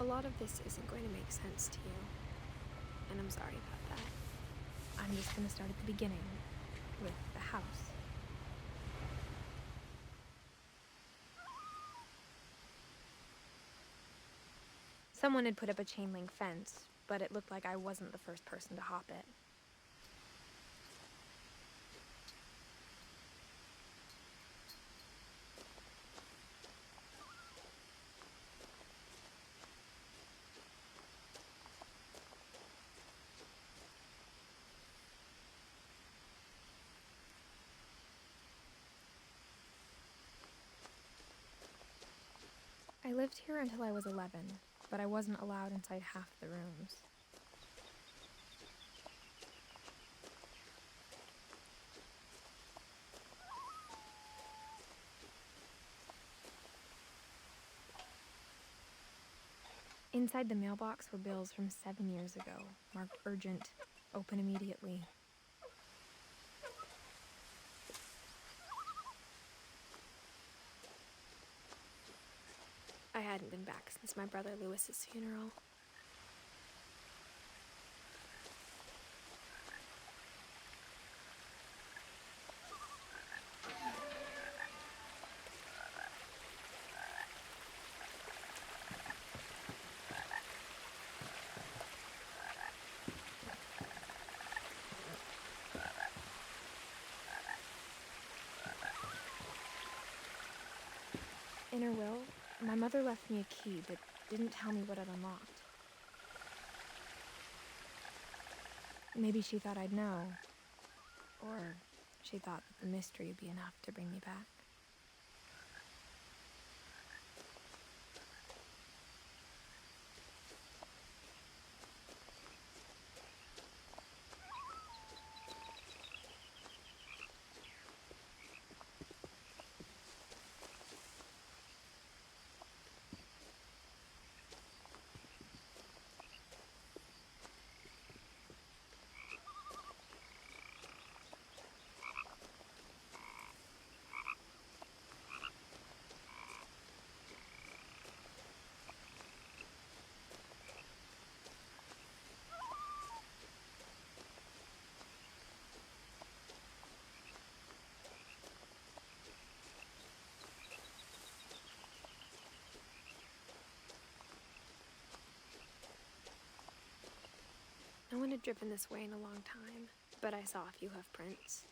lot of this isn't going to make sense to you, and I'm sorry about that. I'm just going to start at the beginning, with the house. Someone had put up a chain-link fence, but it looked like I wasn't the first person to hop it. I lived here until I was 11, but I wasn't allowed inside half the rooms. Inside the mailbox were bills from 7 years ago, marked urgent, open immediately. I hadn't been back since my brother Lewis's funeral. In her will, my mother left me a key but didn't tell me what it unlocked. Maybe she thought I'd know, or she thought that the mystery would be enough to bring me back. No one had driven this way in a long time, but I saw a few hoof prints.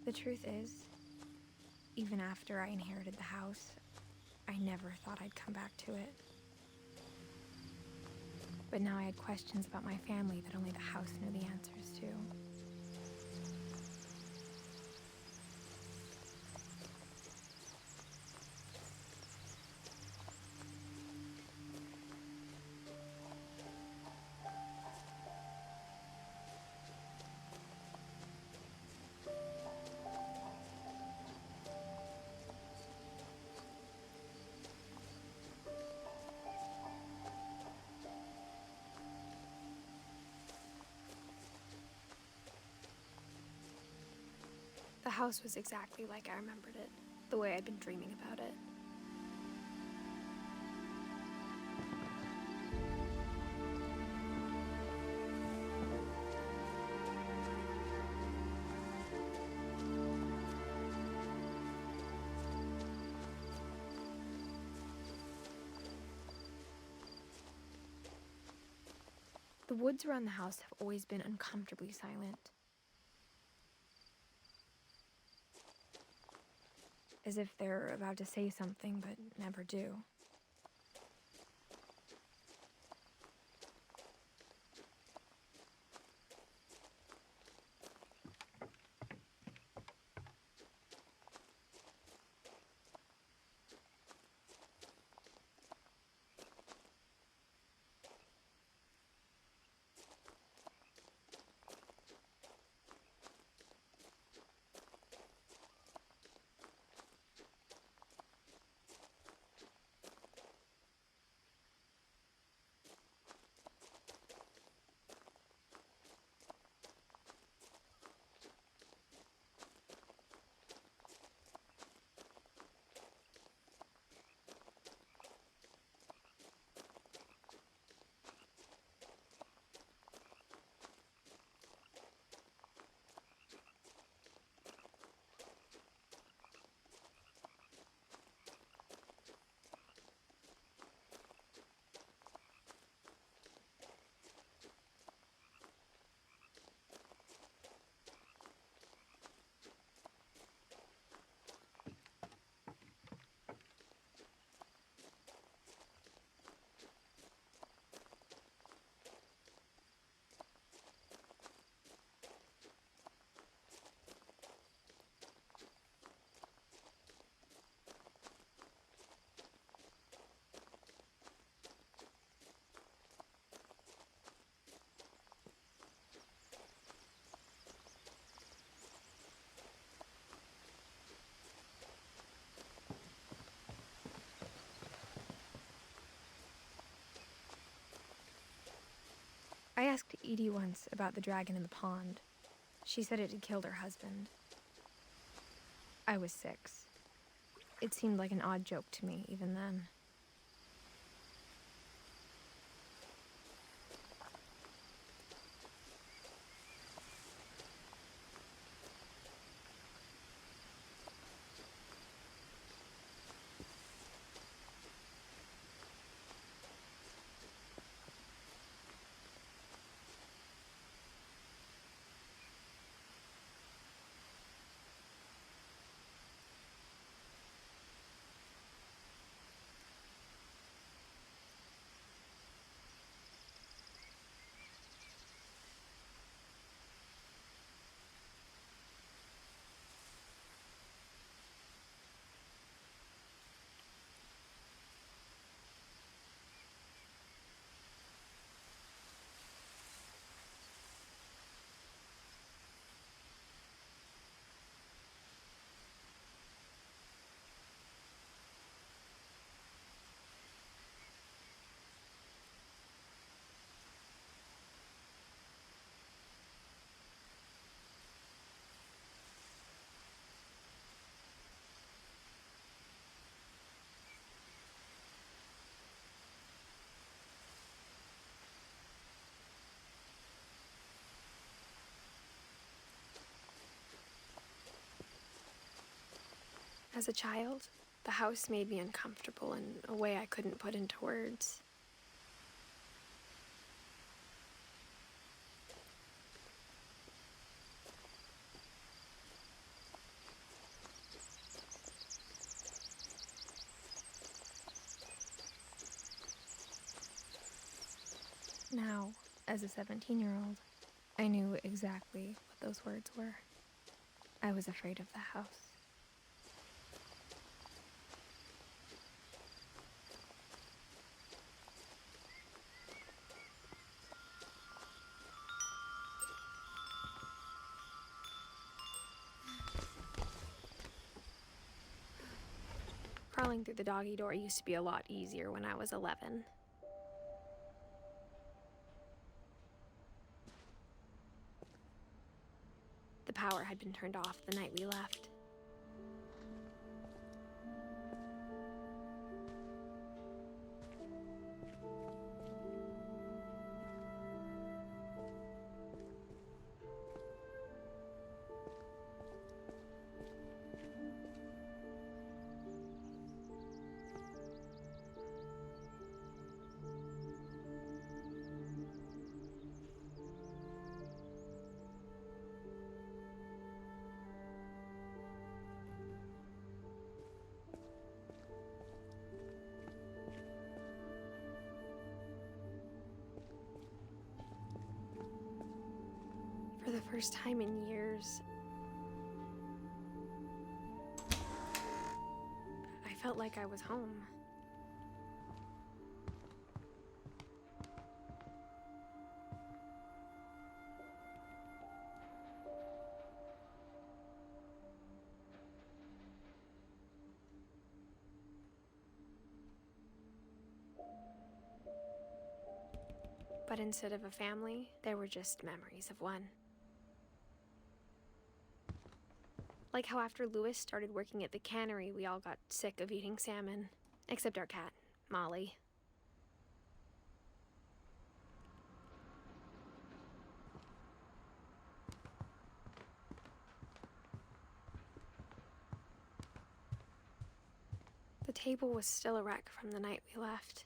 The truth is, even after I inherited the house, I never thought I'd come back to it. But now I had questions about my family that only the house knew the answers to. The house was exactly like I remembered it, the way I'd been dreaming about it. The woods around the house have always been uncomfortably silent. As if they're about to say something but never do. I asked Edie once about the dragon in the pond. She said it had killed her husband. I was 6. It seemed like an odd joke to me even then. As a child, the house made me uncomfortable in a way I couldn't put into words. Now, as a 17-year-old, I knew exactly what those words were. I was afraid of the house. Crawling through the doggy door used to be a lot easier when I was 11. The power had been turned off the night we left. For the first time in years, I felt like I was home. But instead of a family, there were just memories of one. Like how after Lewis started working at the cannery, we all got sick of eating salmon. Except our cat, Molly. The table was still a wreck from the night we left.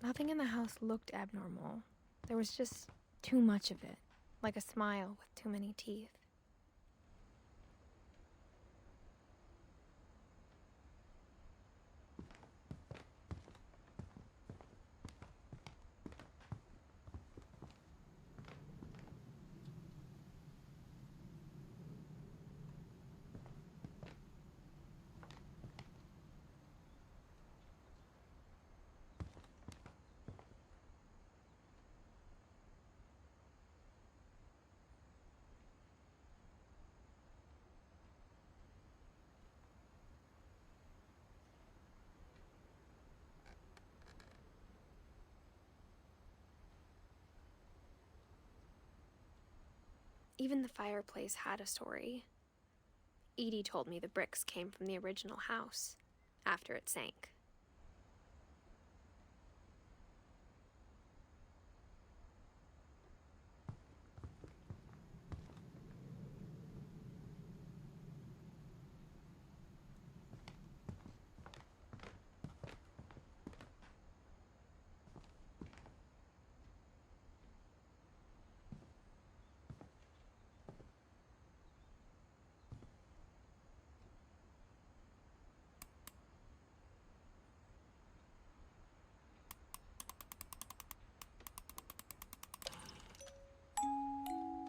Nothing in the house looked abnormal. There was just too much of it, like a smile with too many teeth. Even the fireplace had a story. Edie told me the bricks came from the original house, after it sank.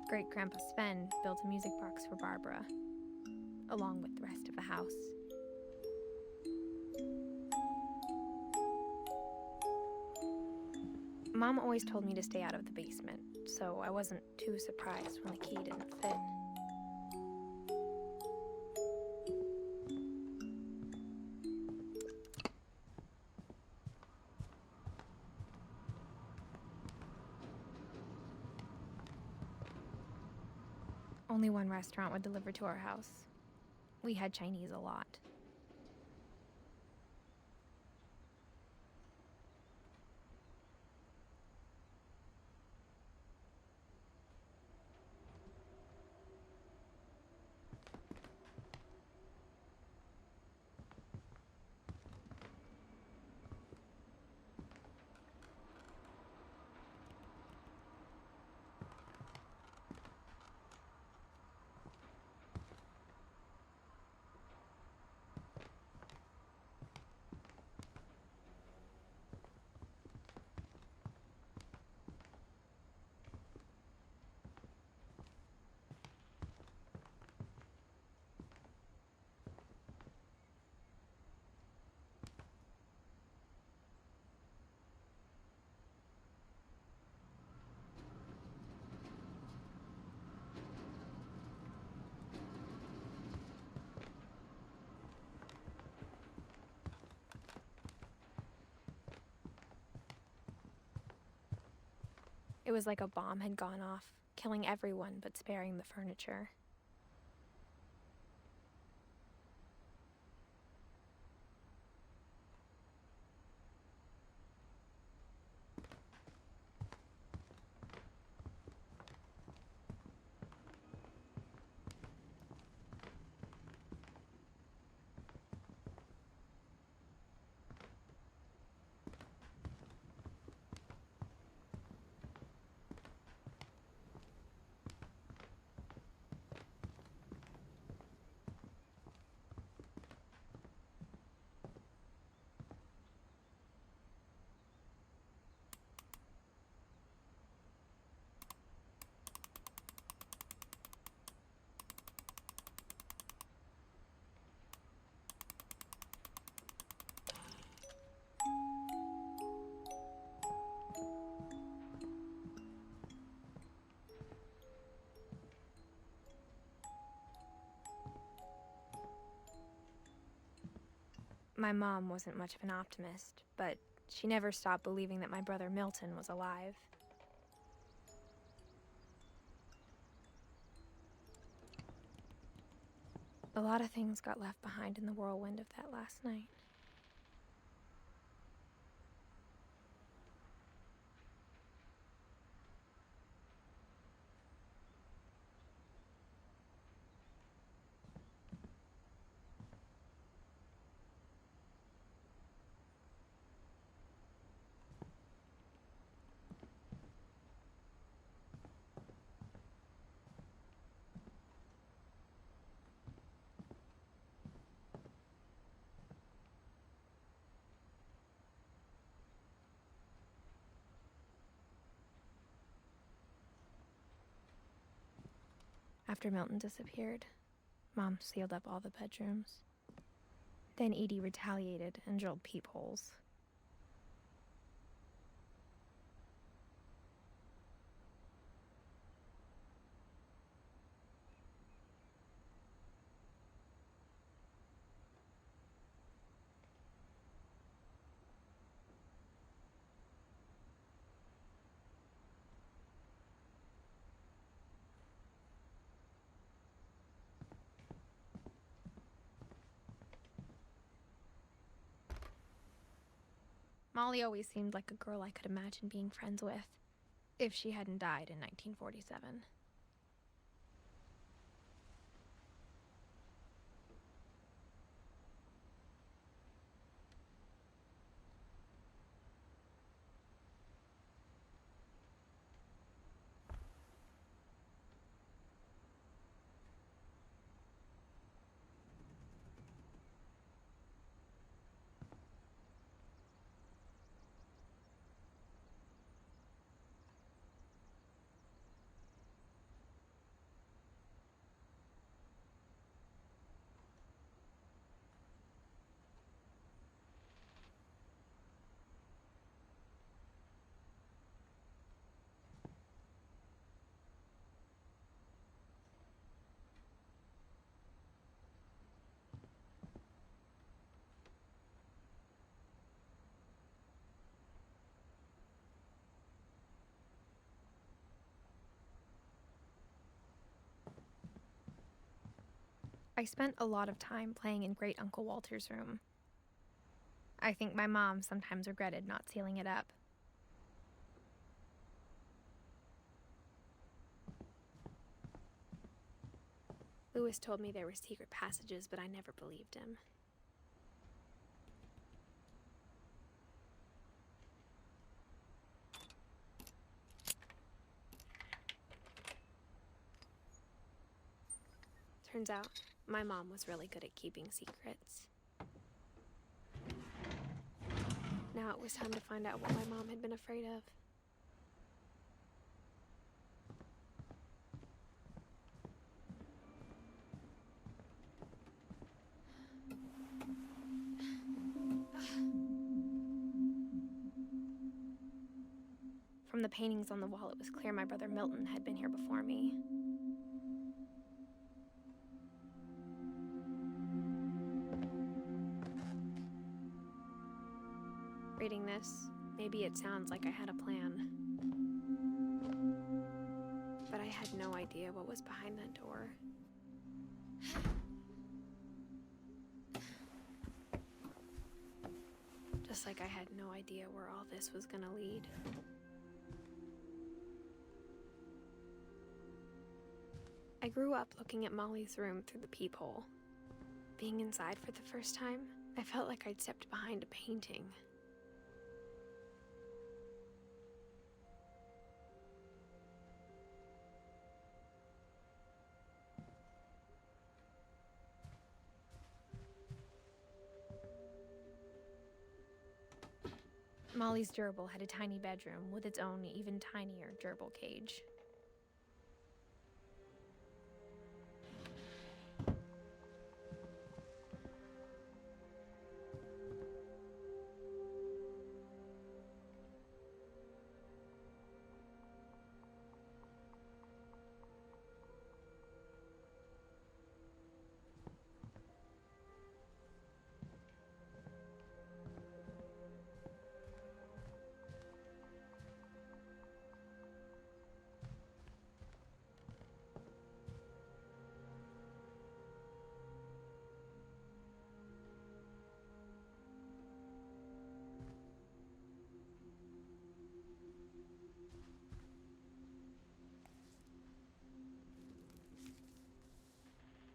Great-Grandpa Sven built a music box for Barbara, along with the rest of the house. Mom always told me to stay out of the basement, so I wasn't too surprised when the key didn't fit. Only one restaurant would deliver to our house. We had Chinese a lot. It was like a bomb had gone off, killing everyone but sparing the furniture. My mom wasn't much of an optimist, but she never stopped believing that my brother Milton was alive. A lot of things got left behind in the whirlwind of that last night. After Milton disappeared, Mom sealed up all the bedrooms. Then Edie retaliated and drilled peepholes. Molly always seemed like a girl I could imagine being friends with, if she hadn't died in 1947. I spent a lot of time playing in Great Uncle Walter's room. I think my mom sometimes regretted not sealing it up. Lewis told me there were secret passages, but I never believed him. Turns out, my mom was really good at keeping secrets. Now it was time to find out what my mom had been afraid of. From the paintings on the wall, it was clear my brother Milton had been here before me. Reading this, maybe it sounds like I had a plan. But I had no idea what was behind that door. Just like I had no idea where all this was gonna lead. I grew up looking at Molly's room through the peephole. Being inside for the first time, I felt like I'd stepped behind a painting. Molly's gerbil had a tiny bedroom with its own even tinier gerbil cage.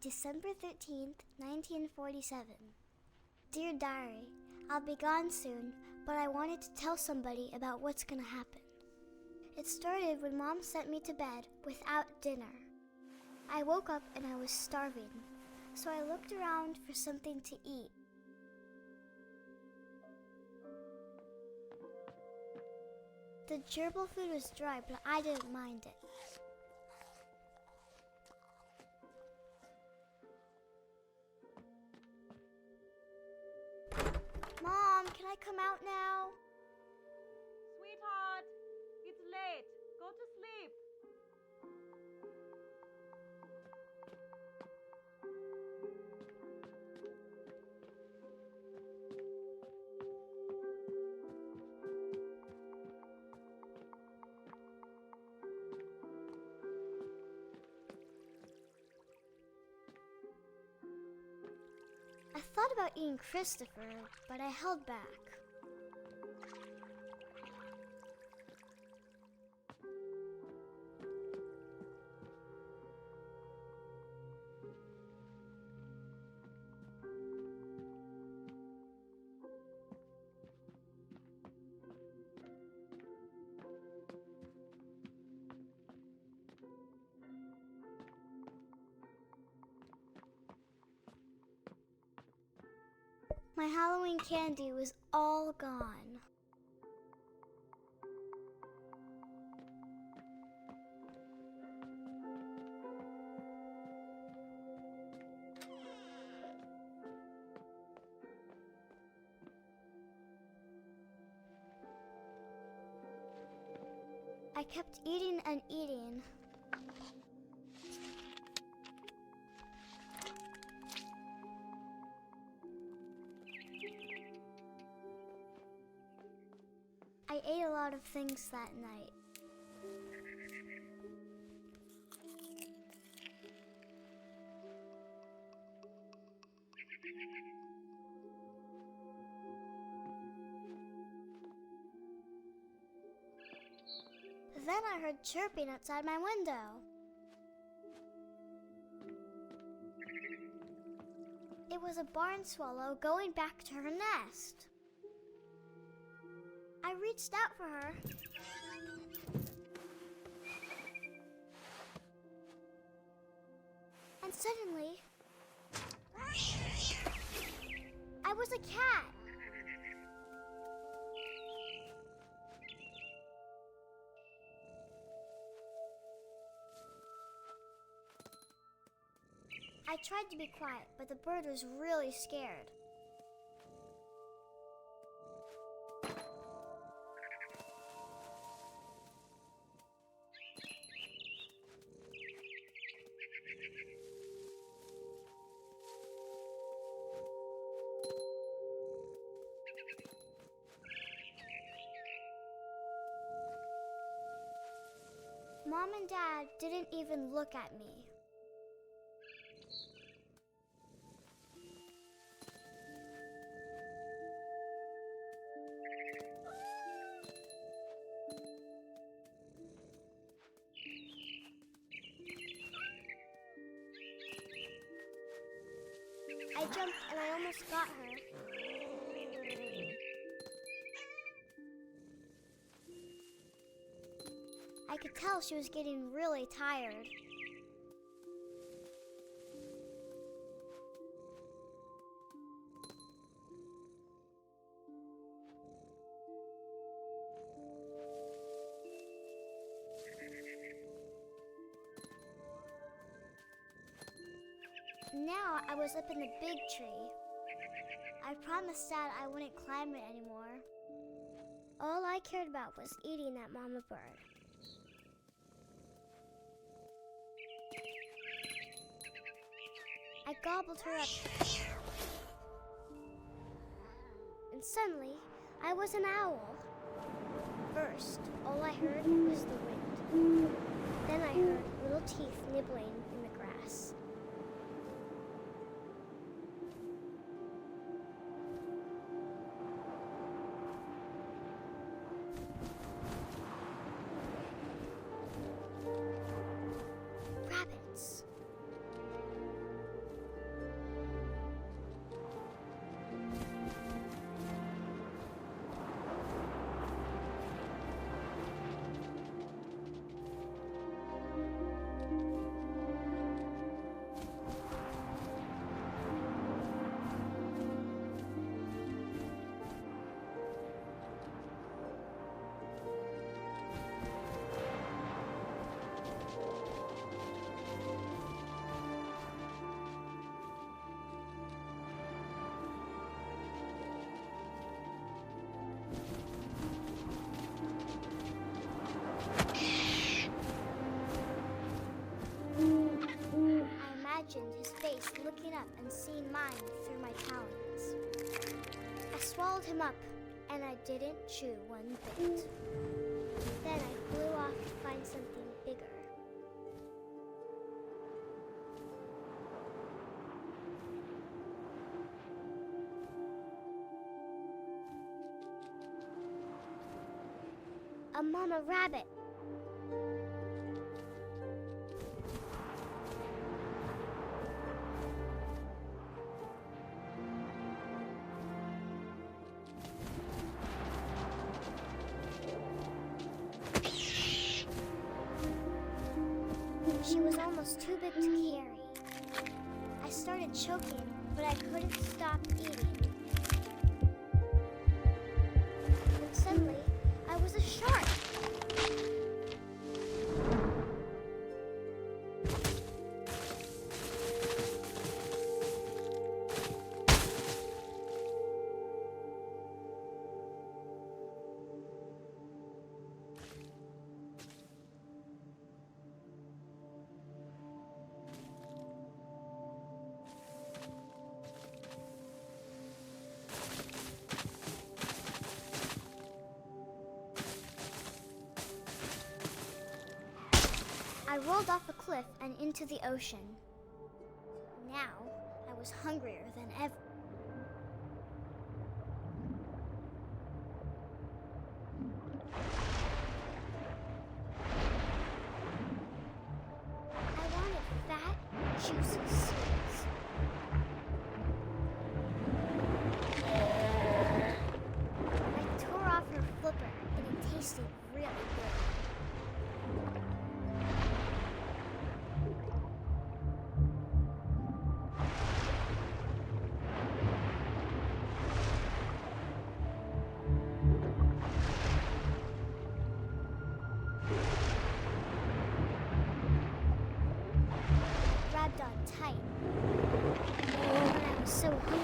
December 13th, 1947. Dear Diary, I'll be gone soon, but I wanted to tell somebody about what's gonna happen. It started when Mom sent me to bed without dinner. I woke up and I was starving, so I looked around for something to eat. The gerbil food was dry, but I didn't mind it. Mom, can I come out now? Sweetheart, it's late. Go to sleep. I thought about eating Christopher, but I held back. My Halloween candy was all gone. I kept eating and eating. I ate a lot of things that night. Then I heard chirping outside my window. It was a barn swallow going back to her nest. I reached out for her. And suddenly, I was a cat. I tried to be quiet, but the bird was really scared. Mom and Dad didn't even look at me. I jumped and I almost got her. I could tell she was getting really tired. Now I was up in the big tree. I promised Dad I wouldn't climb it anymore. All I cared about was eating that mama bird. I gobbled her up. And suddenly, I was an owl. First, all I heard was the wind. Then I heard little teeth nibbling in the grass. Rabbits. I imagined his face looking up and seeing mine through my talons. I swallowed him up, and I didn't chew one bit. Then I flew off to find something bigger. A mama rabbit. She was almost too big to carry. I started choking, but I couldn't stop eating. I rolled off a cliff and into the ocean. Now, I was hungrier than ever. I wanted fat, juicy seeds. I tore off her flipper, and it tasted really good. Grabbed on tight. When I was so hungry,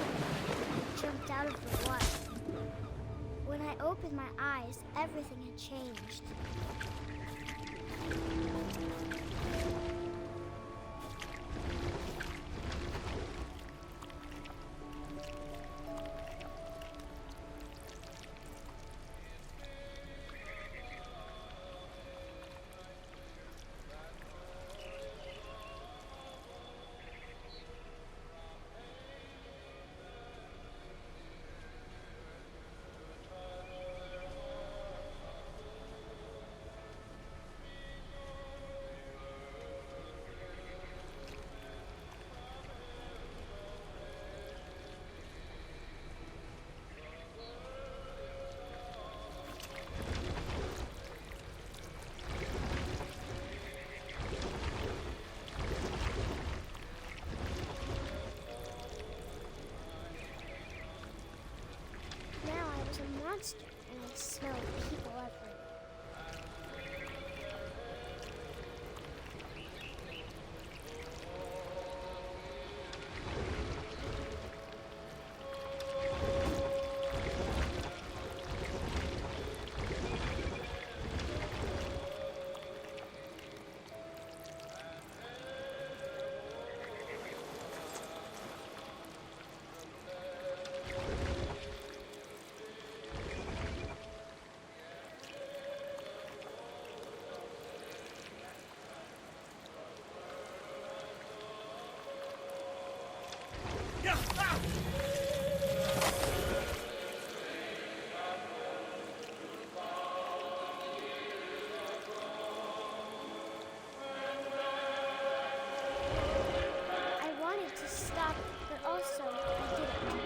I jumped out of the water. When I opened my eyes, everything had changed. Now I was a monster, and I smelled people everywhere. I wanted to stop, but also I didn't.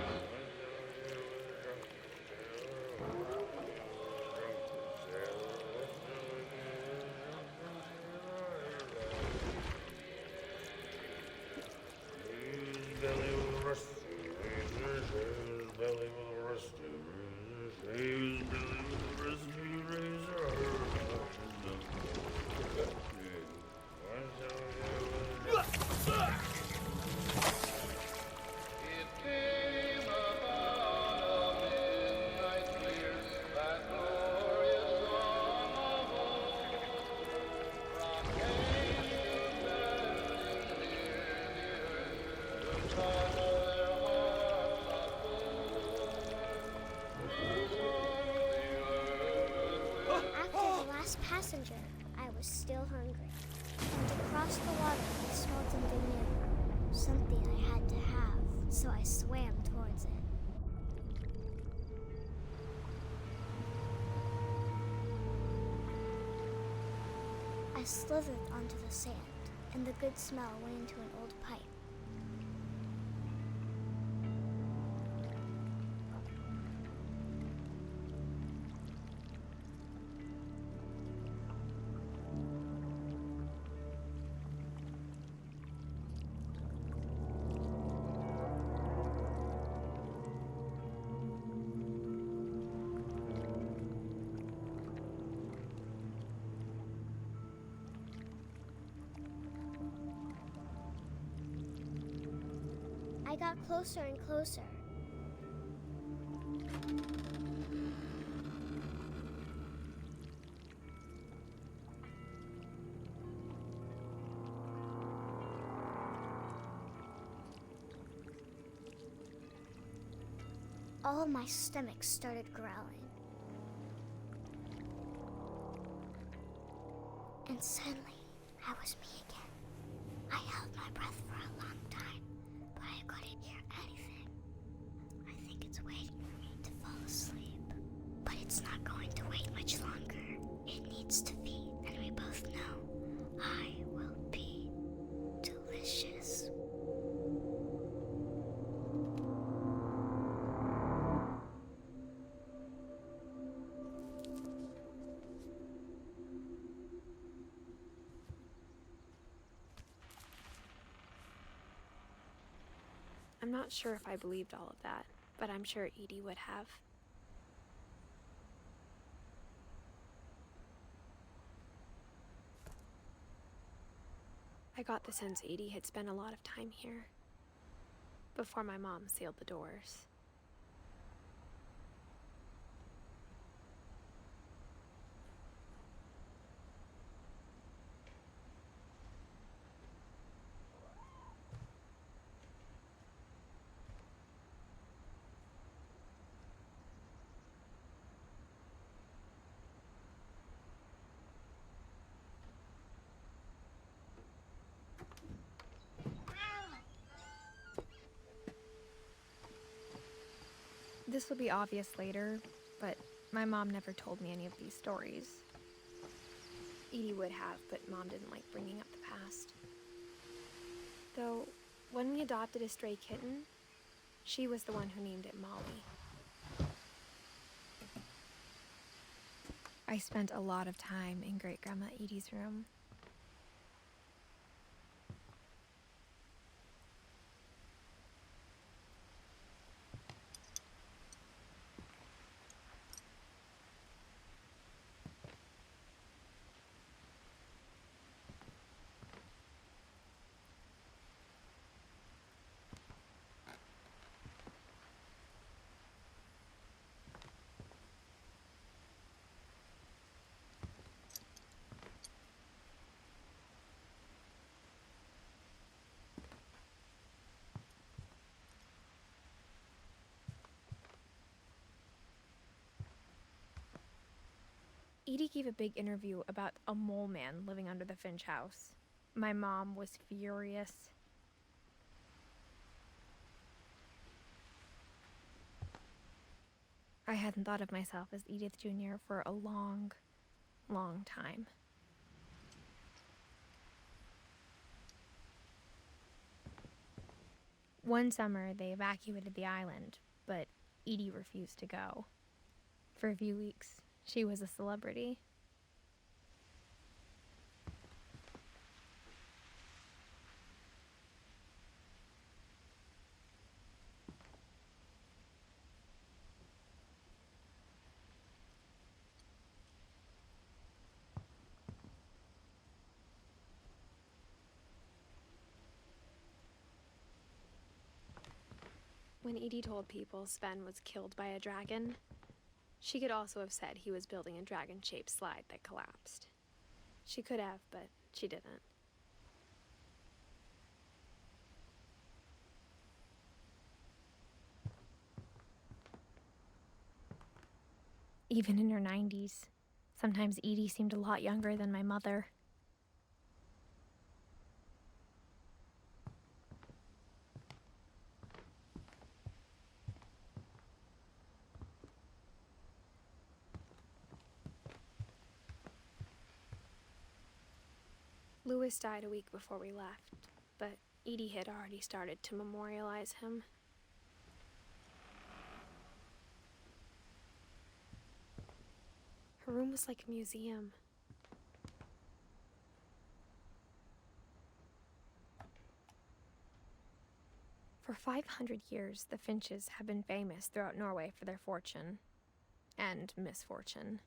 Passenger, I was still hungry. And across the water, I smelled something new. Something I had to have, so I swam towards it. I slithered onto the sand, and the good smell went into an old pipe. I got closer and closer. All my stomach started growling. And suddenly, That was me again. I held my breath for a long time, but I couldn't hear anything. I think it's waiting for me to fall asleep. But it's not going to wait much longer. It needs to feed, and we both know I will be delicious. I'm not sure if I believed all of that, but I'm sure Edie would have. I got the sense Edie had spent a lot of time here, before my mom sealed the doors. This will be obvious later, but my mom never told me any of these stories. Edie would have, but Mom didn't like bringing up the past. Though, when we adopted a stray kitten, she was the one who named it Molly. I spent a lot of time in Great-Grandma Edie's room. Edie gave a big interview about a mole man living under the Finch house. My mom was furious. I hadn't thought of myself as Edith Jr. for a long, long time. One summer, they evacuated the island, but Edie refused to go. For a few weeks, she was a celebrity. When Edie told people Sven was killed by a dragon, she could also have said he was building a dragon-shaped slide that collapsed. She could have, but she didn't. Even in her 90s, sometimes Edie seemed a lot younger than my mother. Louis died a week before we left, but Edie had already started to memorialize him. Her room was like a museum. For 500 years, the Finches have been famous throughout Norway for their fortune and misfortune.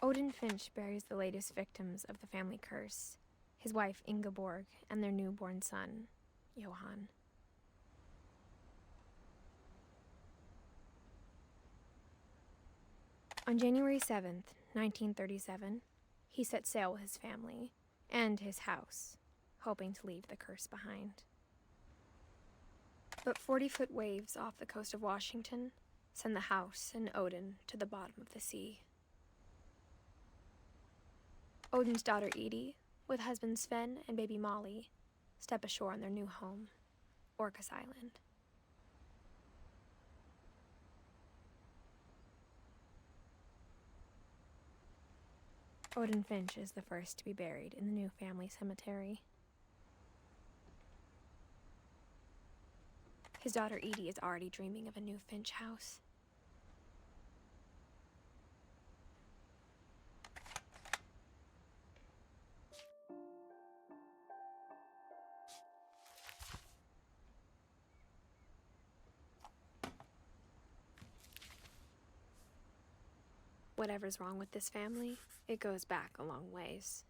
Odin Finch buries the latest victims of the family curse, his wife Ingeborg and their newborn son, Johann. On January 7th, 1937, he set sail with his family and his house, hoping to leave the curse behind. But 40-foot waves off the coast of Washington send the house and Odin to the bottom of the sea. Odin's daughter Edie, with husband Sven and baby Molly, step ashore on their new home, Orcas Island. Odin Finch is the first to be buried in the new family cemetery. His daughter Edie is already dreaming of a new Finch house. Whatever's wrong with this family, it goes back a long ways.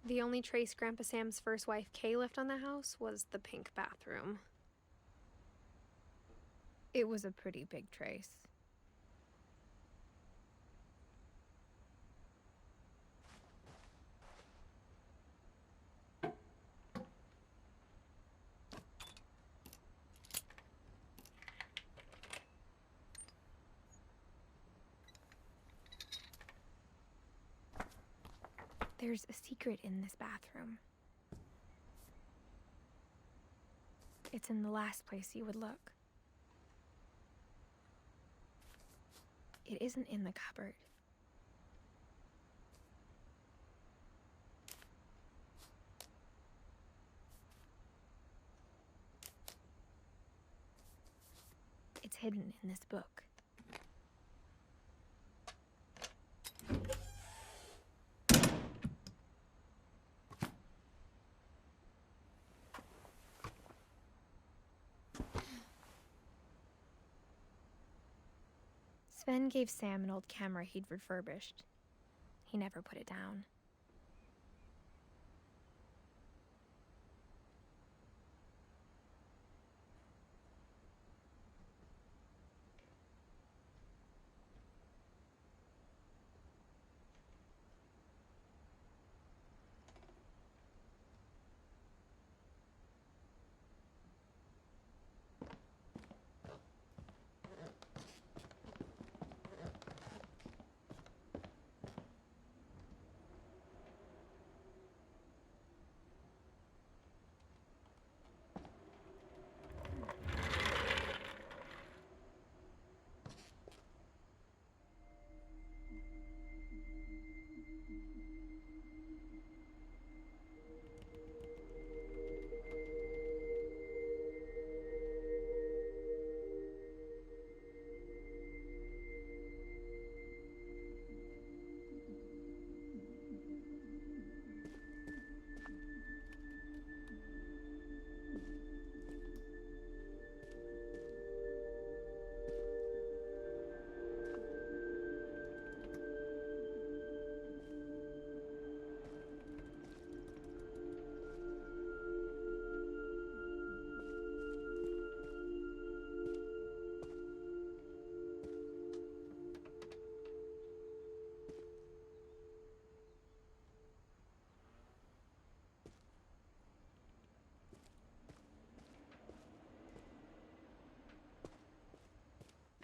The only trace Grandpa Sam's first wife Kay left on the house was the pink bathroom. It was a pretty big trace. There's a secret in this bathroom. It's in the last place you would look. It isn't in the cupboard. It's hidden in this book. Sven gave Sam an old camera he'd refurbished. He never put it down.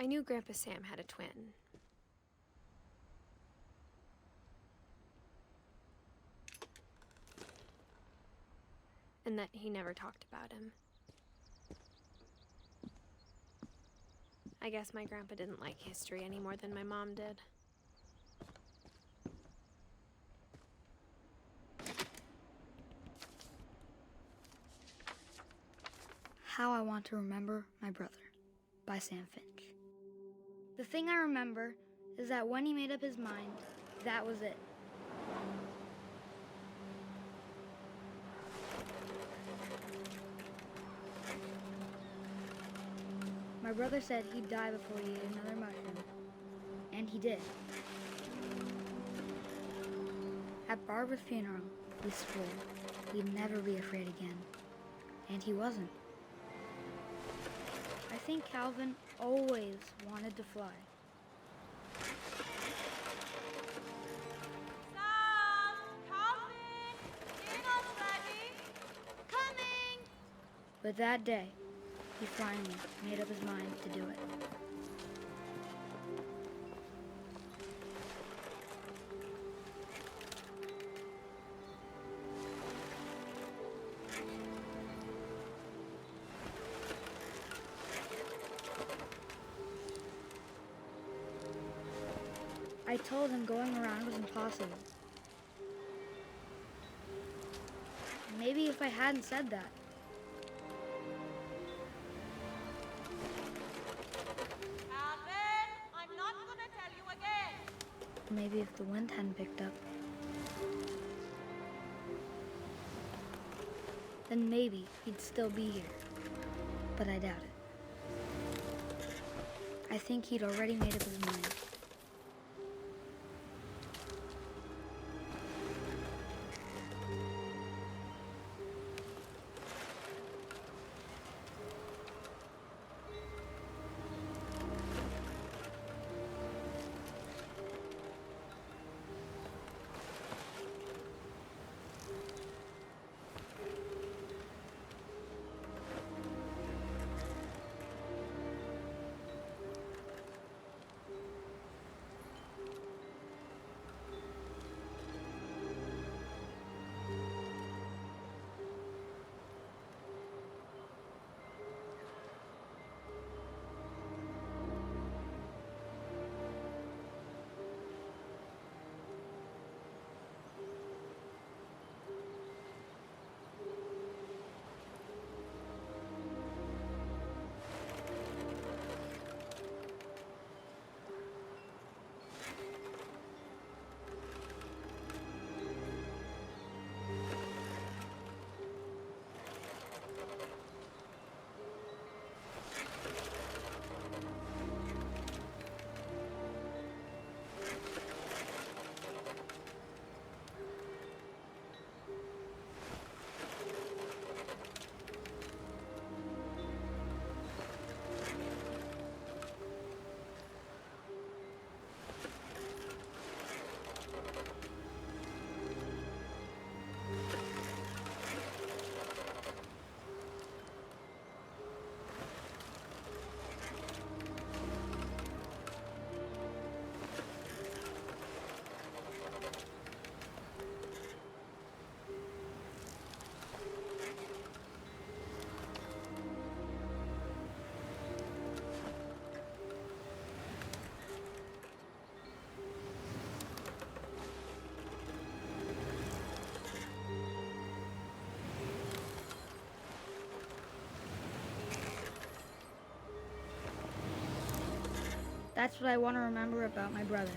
I knew Grandpa Sam had a twin. And that he never talked about him. I guess my grandpa didn't like history any more than my mom did. How I Want to Remember My Brother by Sam Finch. The thing I remember is that when he made up his mind, that was it. My brother said he'd die before he ate another mushroom, and he did. At Barbara's funeral, we swore we'd never be afraid again, and he wasn't. I think Calvin always wanted to fly. Sam! Calvin! Dinner's ready! Coming! But that day, he finally made up his mind to do it. I told him going around was impossible. Maybe if I hadn't said that, Calvin! I'm not gonna tell you again! maybe if the wind hadn't picked up, then maybe he'd still be here. But I doubt it. I think he'd already made up his mind. That's what I want to remember about my brother.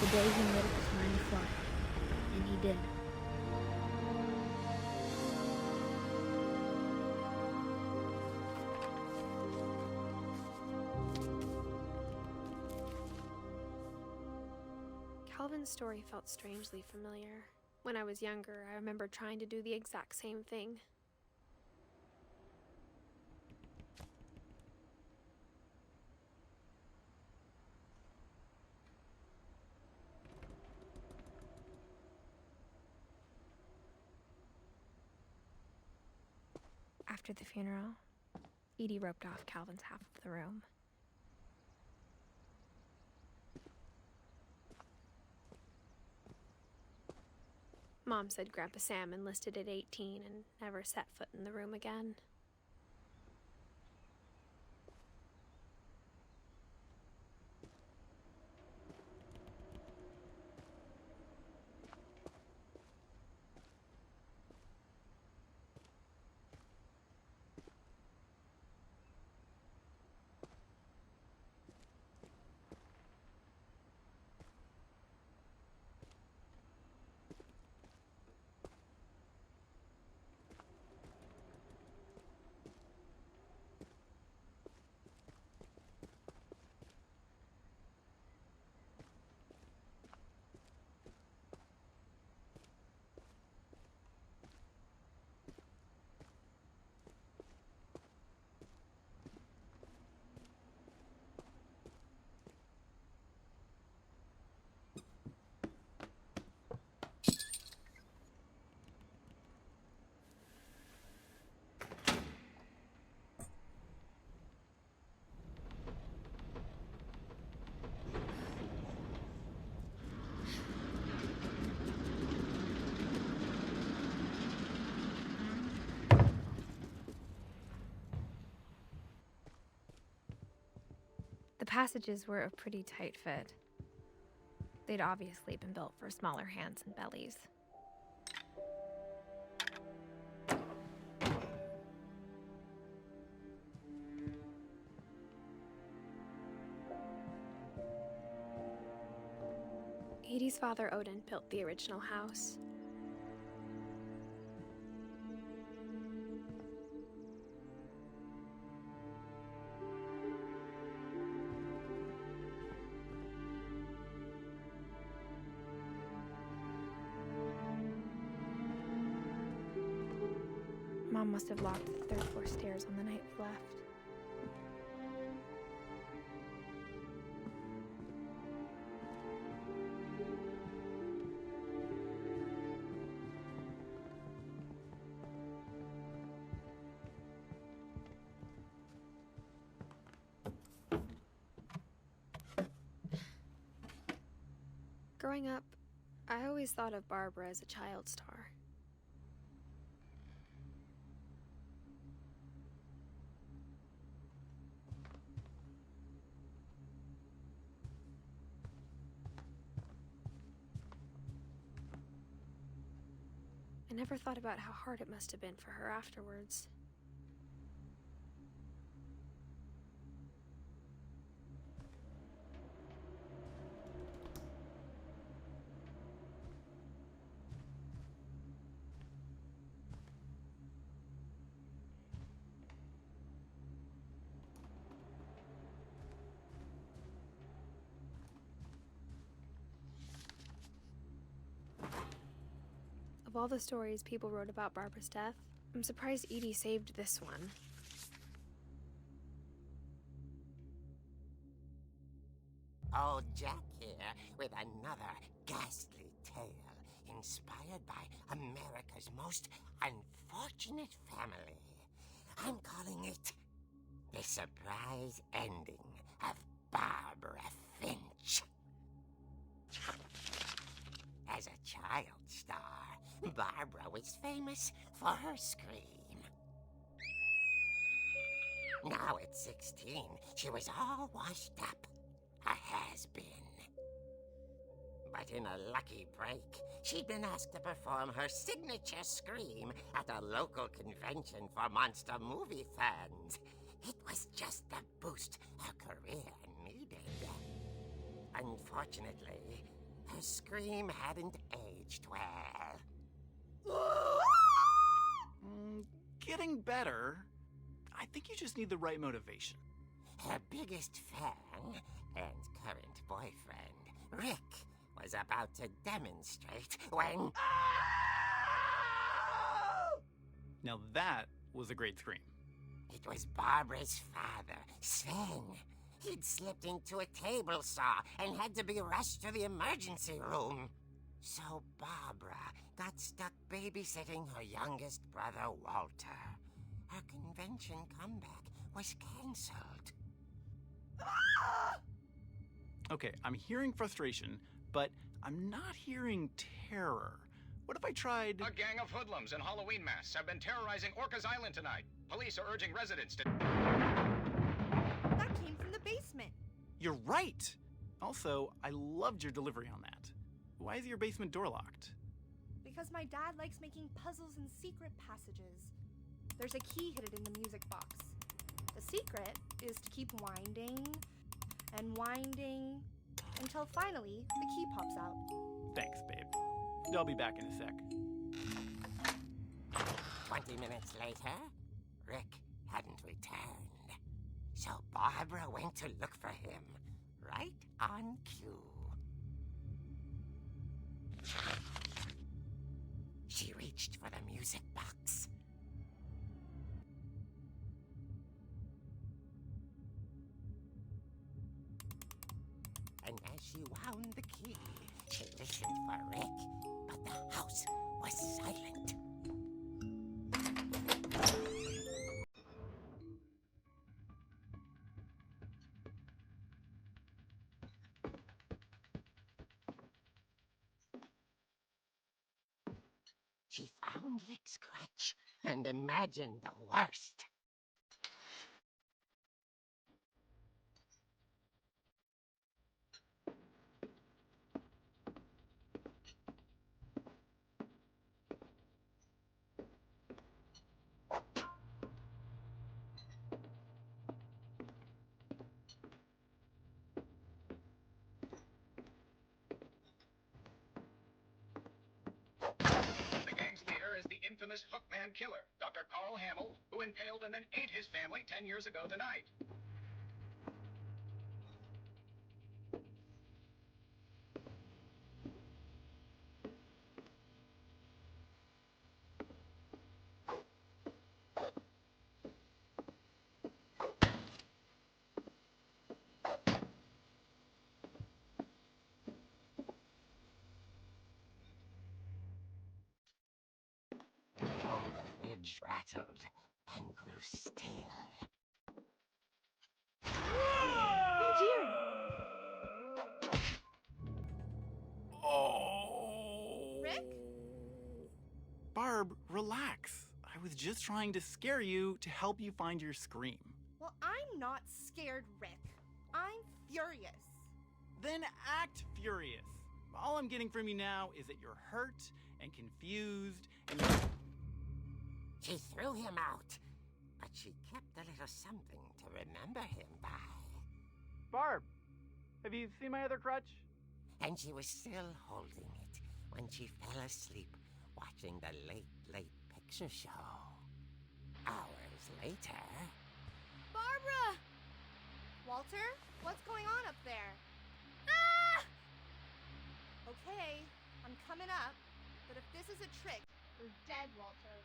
The day he made up his mind to fly, and he did. Calvin's story felt strangely familiar. When I was younger, I remember trying to do the exact same thing. After the funeral, Edie roped off Calvin's half of the room. Mom said Grandpa Sam enlisted at 18 and never set foot in the room again. The passages were a pretty tight fit. They'd obviously been built for smaller hands and bellies. Edie's father, Odin, built the original house. Mom must have locked the third floor stairs on the night we left. Growing up, I always thought of Barbara as a child star. I never thought about how hard it must have been for her afterwards. Of all the stories people wrote about Barbara's death, I'm surprised Edie saved this one. Old Jack here with another ghastly tale inspired by America's most unfortunate family. I'm calling it The Surprise Ending of Barbara Finch. Barbara was famous for her scream. Now at 16, she was all washed up. A has-been. But in a lucky break, she'd been asked to perform her signature scream at a local convention for monster movie fans. It was just the boost her career needed. Unfortunately, her scream hadn't aged well. Getting better. I think you just need the right motivation. Her biggest fan and current boyfriend, Rick, was about to demonstrate when... Now that was a great scream. It was Barbara's father, Sven. He'd slipped into a table saw and had to be rushed to the emergency room. So Barbara got stuck babysitting her youngest brother, Walter. Her convention comeback was cancelled. Okay, I'm hearing frustration, but I'm not hearing terror. What if I tried... A gang of hoodlums in Halloween masks have been terrorizing Orcas Island tonight. Police are urging residents to... That came from the basement. You're right! Also, I loved your delivery on that. Why is your basement door locked? Because my dad likes making puzzles and secret passages. There's a key hidden in the music box. The secret is to keep winding and winding until finally the key pops out. Thanks, babe. I'll be back in a sec. 20 minutes later, Rick hadn't returned. So Barbara went to look for him, right on cue. She reached for the music box. And as she wound the key, she listened for Rick, but the house was silent. She found Rick's crutch and imagined the worst. The gang's leader is the infamous Hookman killer, Dr. Carl Hamill, who impaled and then ate his family 10 years ago tonight. The ridge rattled and grew still. Oh! Rick? Barb, relax. I was just trying to scare you to help you find your scream. Well, I'm not scared, Rick. I'm furious. Then act furious. All I'm getting from you now is that you're hurt and confused and She threw him out, but she kept a little something to remember him by. Barb, have you seen my other crutch? And she was still holding it when she fell asleep watching the late picture show. Hours later... Barbara! Walter, what's going on up there? Ah! Okay, I'm coming up, but if this is a trick, you're dead, Walter.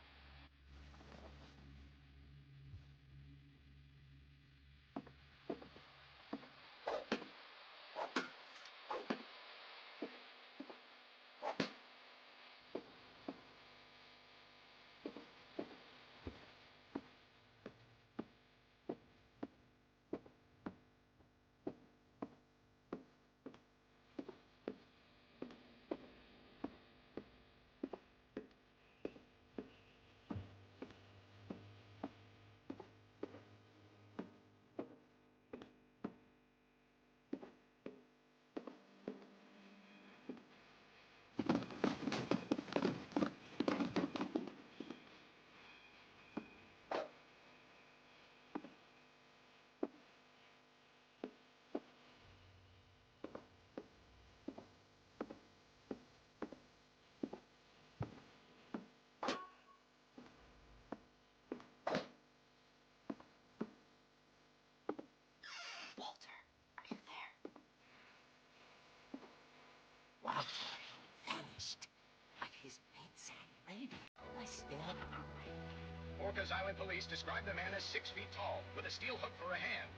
Orcas Island police describe the man as 6 feet tall, with a steel hook for a hand.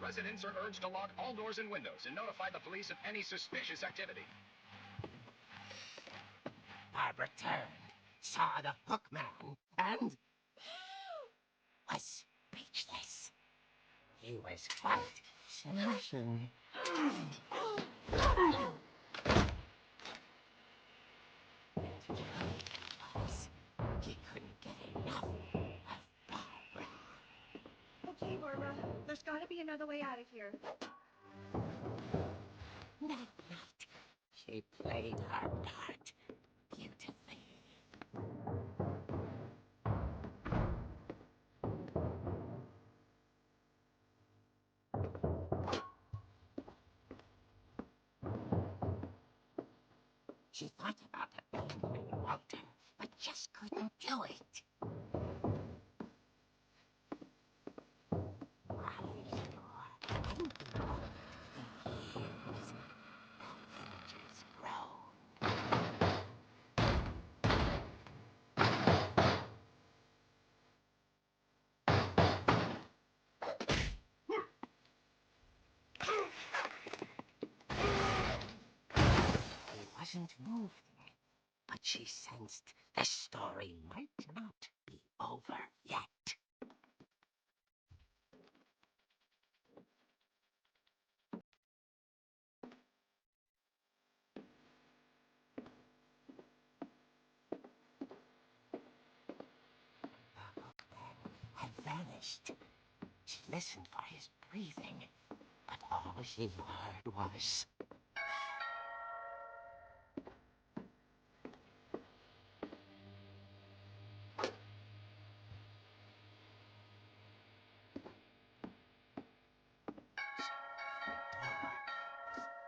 Residents are urged to lock all doors and windows and notify the police of any suspicious activity. Barbara turned, saw the hook man, and was speechless. He was quite smashing. He couldn't get enough of Barbara. Okay, Barbara, there's gotta be another way out of here. That night, she played her part beautifully. She thought about abandoning Walter, but just couldn't do it. He wasn't moving, but she sensed the story might not be over yet. The hookman had vanished. She listened for his breathing, but all she heard was...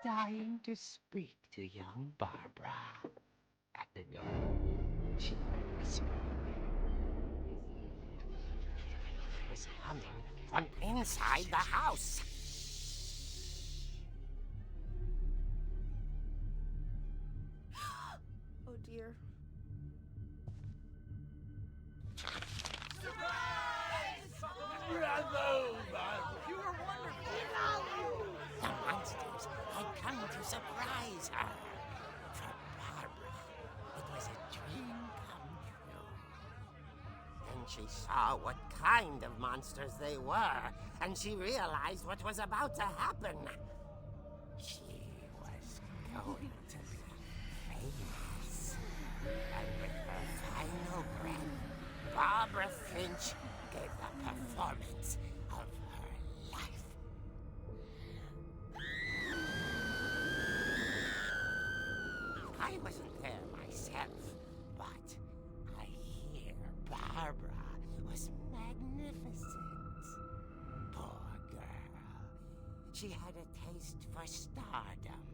dying to speak to young Barbara. At the door, she heard whispering. It was coming from inside the house. Oh dear. The monsters had come to surprise her. For Barbara, it was a dream come true. Then she saw what kind of monsters they were, and she realized what was about to happen. She was going to be famous. And with her final breath, Barbara Finch gave the performance of her life. I wasn't there myself, but I hear Barbara was magnificent. Poor girl. She had a taste for stardom.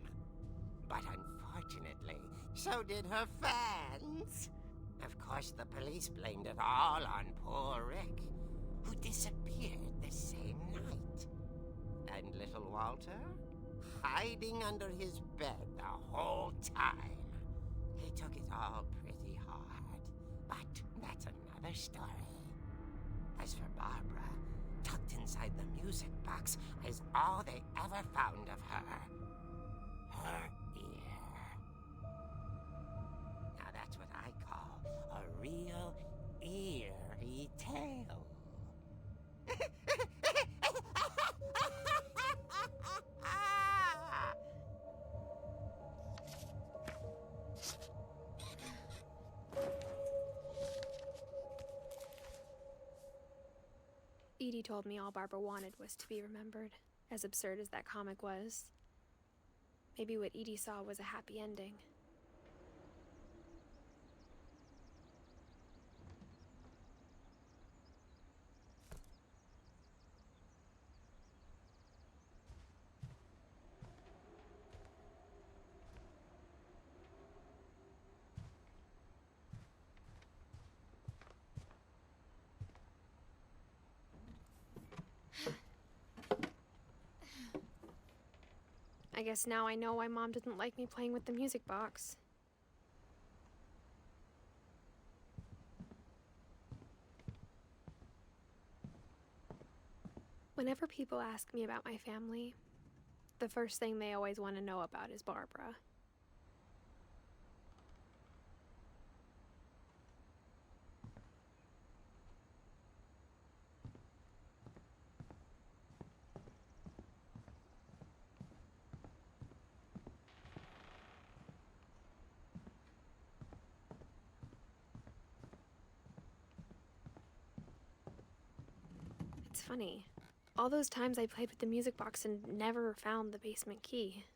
But unfortunately, so did her fans. Of course, the police blamed it all on poor Rick, who disappeared the same night. And little Walter? Hiding under his bed the whole time. He took it all pretty hard, but that's another story. As for Barbara, tucked inside the music box is all they ever found of her. Her ear. Now that's what I call a real eerie tale. Edie told me all Barbara wanted was to be remembered, as absurd as that comic was. Maybe what Edie saw was a happy ending. I guess now I know why Mom didn't like me playing with the music box. Whenever people ask me about my family, the first thing they always want to know about is Barbara. It's funny. All those times I played with the music box and never found the basement key.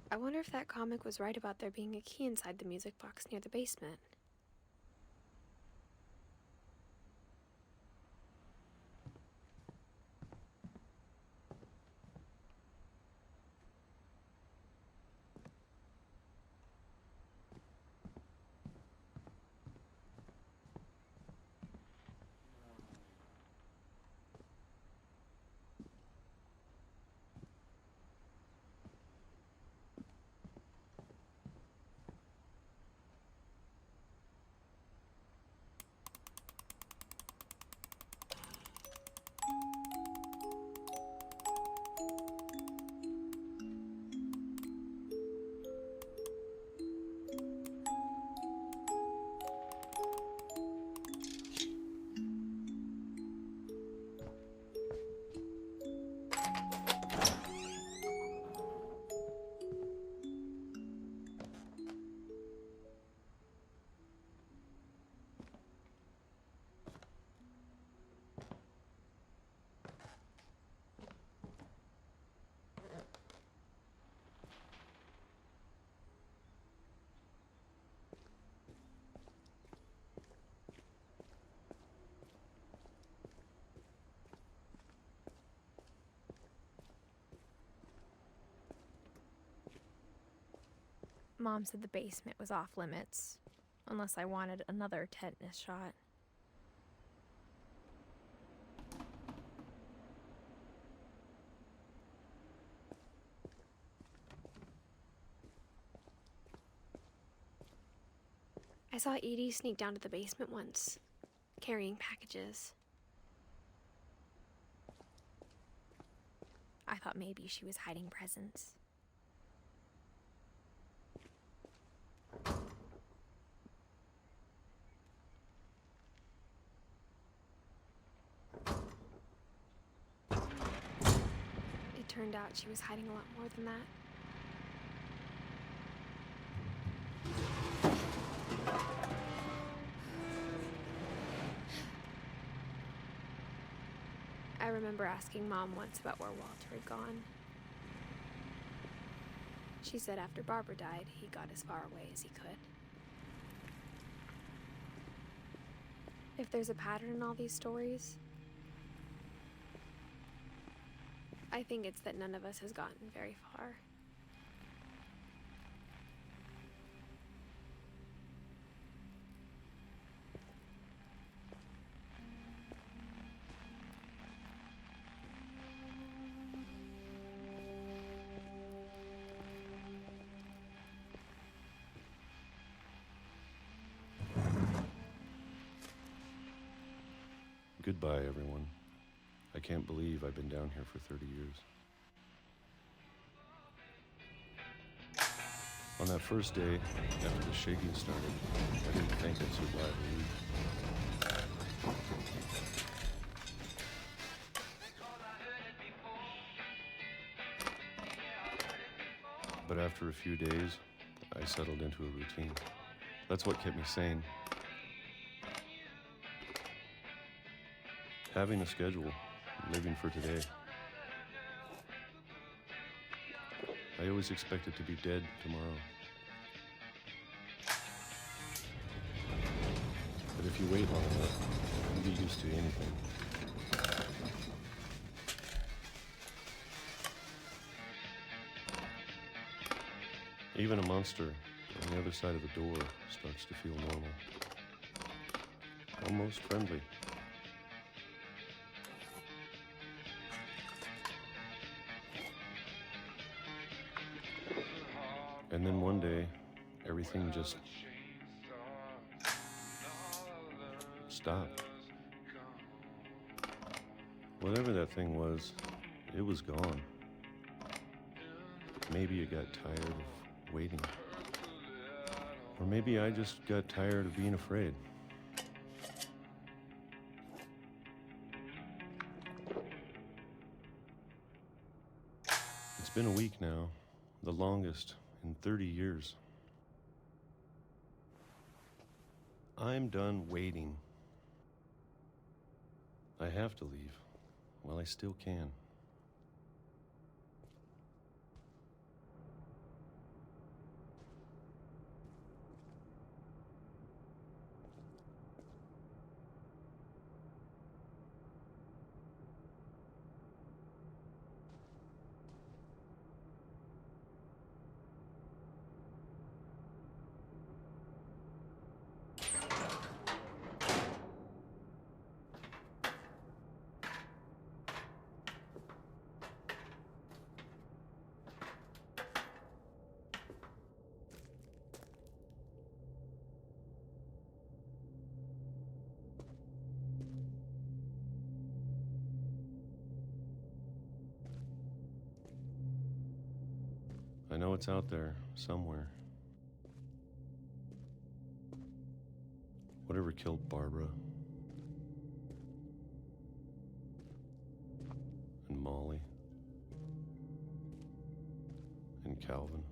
I wonder if that comic was right about there being a key inside the music box near the basement. Mom said the basement was off limits, unless I wanted another tetanus shot. I saw Edie sneak down to the basement once, carrying packages. I thought maybe she was hiding presents. It turned out she was hiding a lot more than that. I remember asking Mom once about where Walter had gone. She said after Barbara died, he got as far away as he could. If there's a pattern in all these stories, I think it's that none of us has gotten very far. Goodbye, everyone. I can't believe I've been down here for 30 years. On that first day, after the shaking started, I didn't think I'd survive a week. But after a few days, I settled into a routine. That's what kept me sane. Having a schedule, living for today. I always expected to be dead tomorrow. if you wait long enough, you get used to anything. Even a monster on the other side of the door starts to feel normal. Almost friendly. And then one day, everything just stopped. Whatever that thing was, it was gone. Maybe it got tired of waiting. Or maybe I just got tired of being afraid. It's been a week now, the longest in 30 years. I'm done waiting. I have to leave while I still can. I know it's out there, somewhere. Whatever killed Barbara and Molly and Calvin.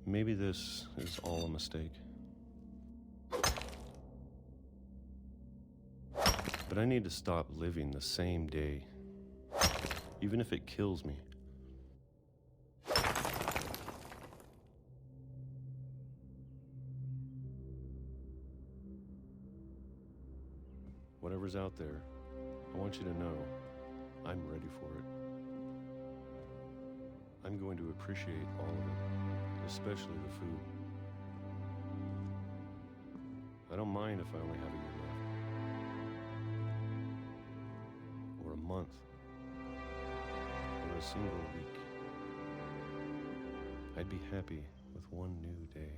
Maybe this is all a mistake. But I need to stop living the same day, even if it kills me. Whatever's out there, I want you to know I'm ready for it. I'm going to appreciate all of it, especially the food. I don't mind if I only have a year left. Or a month. Or a single week. I'd be happy with one new day.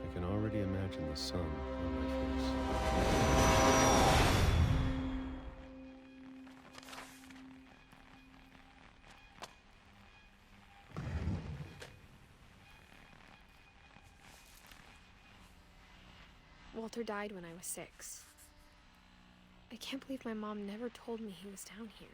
I can already imagine the sun on my face. Walter died when I was 6. I can't believe my mom never told me he was down here.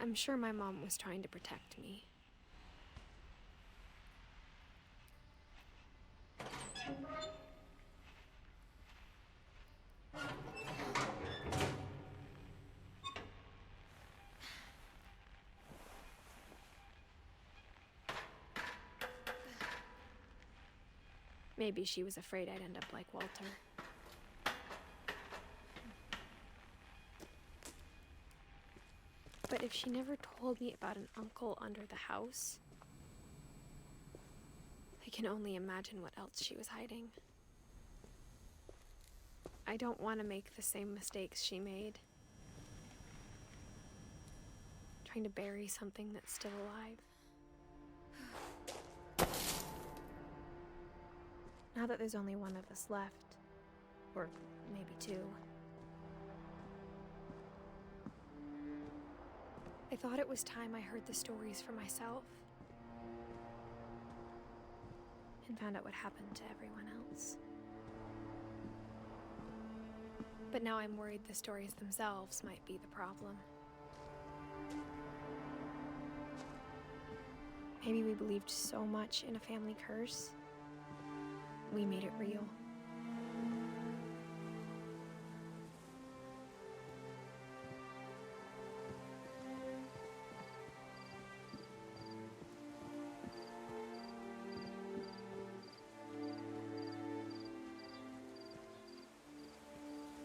I'm sure my mom was trying to protect me. Maybe she was afraid I'd end up like Walter. But if she never told me about an uncle under the house, I can only imagine what else she was hiding. I don't want to make the same mistakes she made. Trying to bury something that's still alive. Now that there's only one of us left, or maybe two, I thought it was time I heard the stories for myself and found out what happened to everyone else. But now I'm worried the stories themselves might be the problem. Maybe we believed so much in a family curse, we made it real.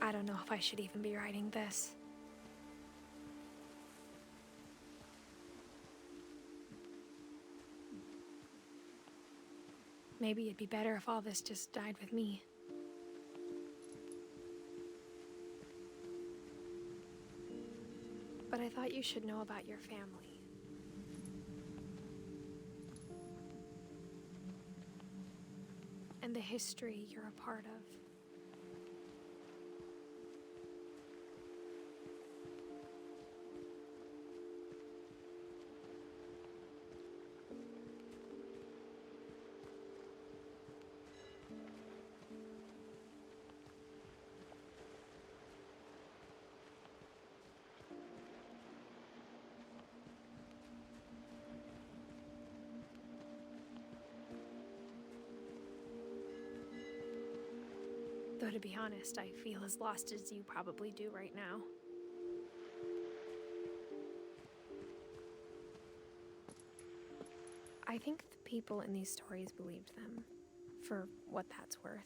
I don't know if I should even be writing this. Maybe it'd be better if all this just died with me. But I thought you should know about your family. And the history you're a part of. Though to be honest, I feel as lost as you probably do right now. I think the people in these stories believed them, for what that's worth.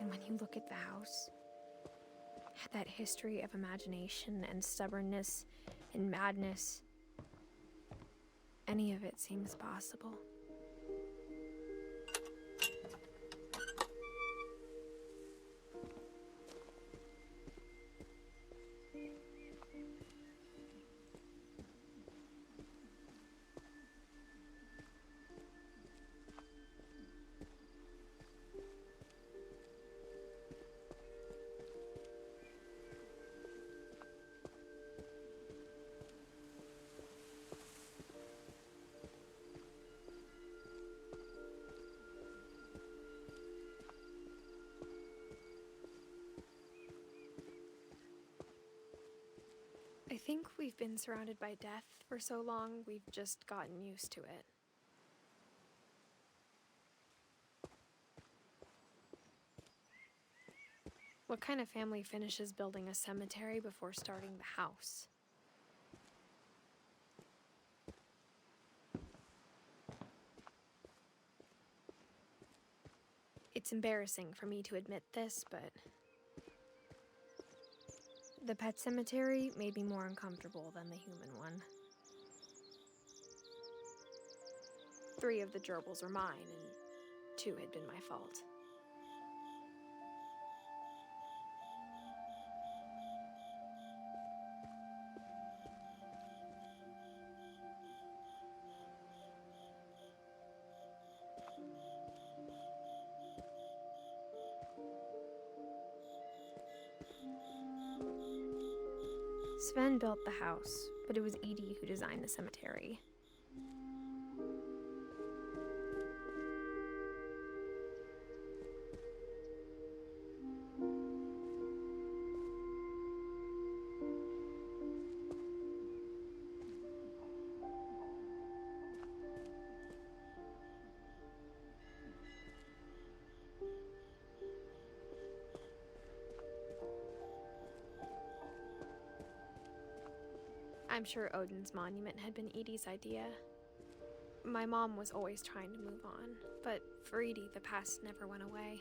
And when you look at the house, that history of imagination and stubbornness and madness, any of it seems possible. I think we've been surrounded by death for so long, we've just gotten used to it. What kind of family finishes building a cemetery before starting the house? It's embarrassing for me to admit this, but the pet cemetery made me more uncomfortable than the human one. 3 of the gerbils were mine, and 2 had been my fault. Sven built the house, but it was Edie who designed the cemetery. I'm sure Odin's monument had been Edie's idea. My mom was always trying to move on, but for Edie, the past never went away.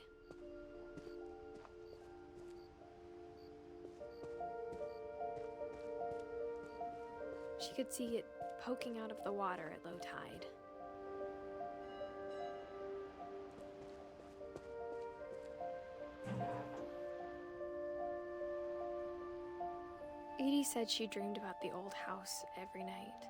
She could see it poking out of the water at low tide. Edie said she dreamed about the old house every night.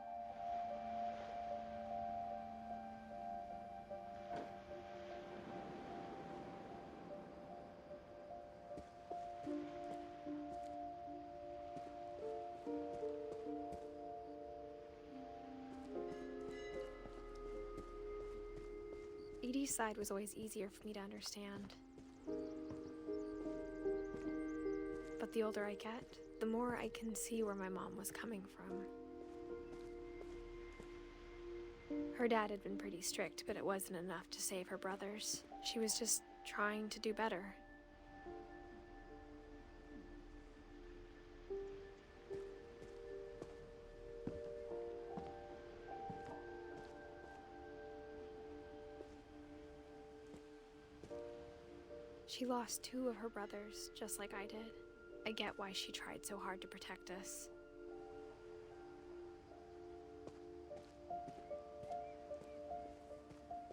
Edie's side was always easier for me to understand. But the older I get, the more I can see where my mom was coming from. Her dad had been pretty strict, but it wasn't enough to save her brothers. She was just trying to do better. She lost 2 of her brothers, just like I did. I get why she tried so hard to protect us.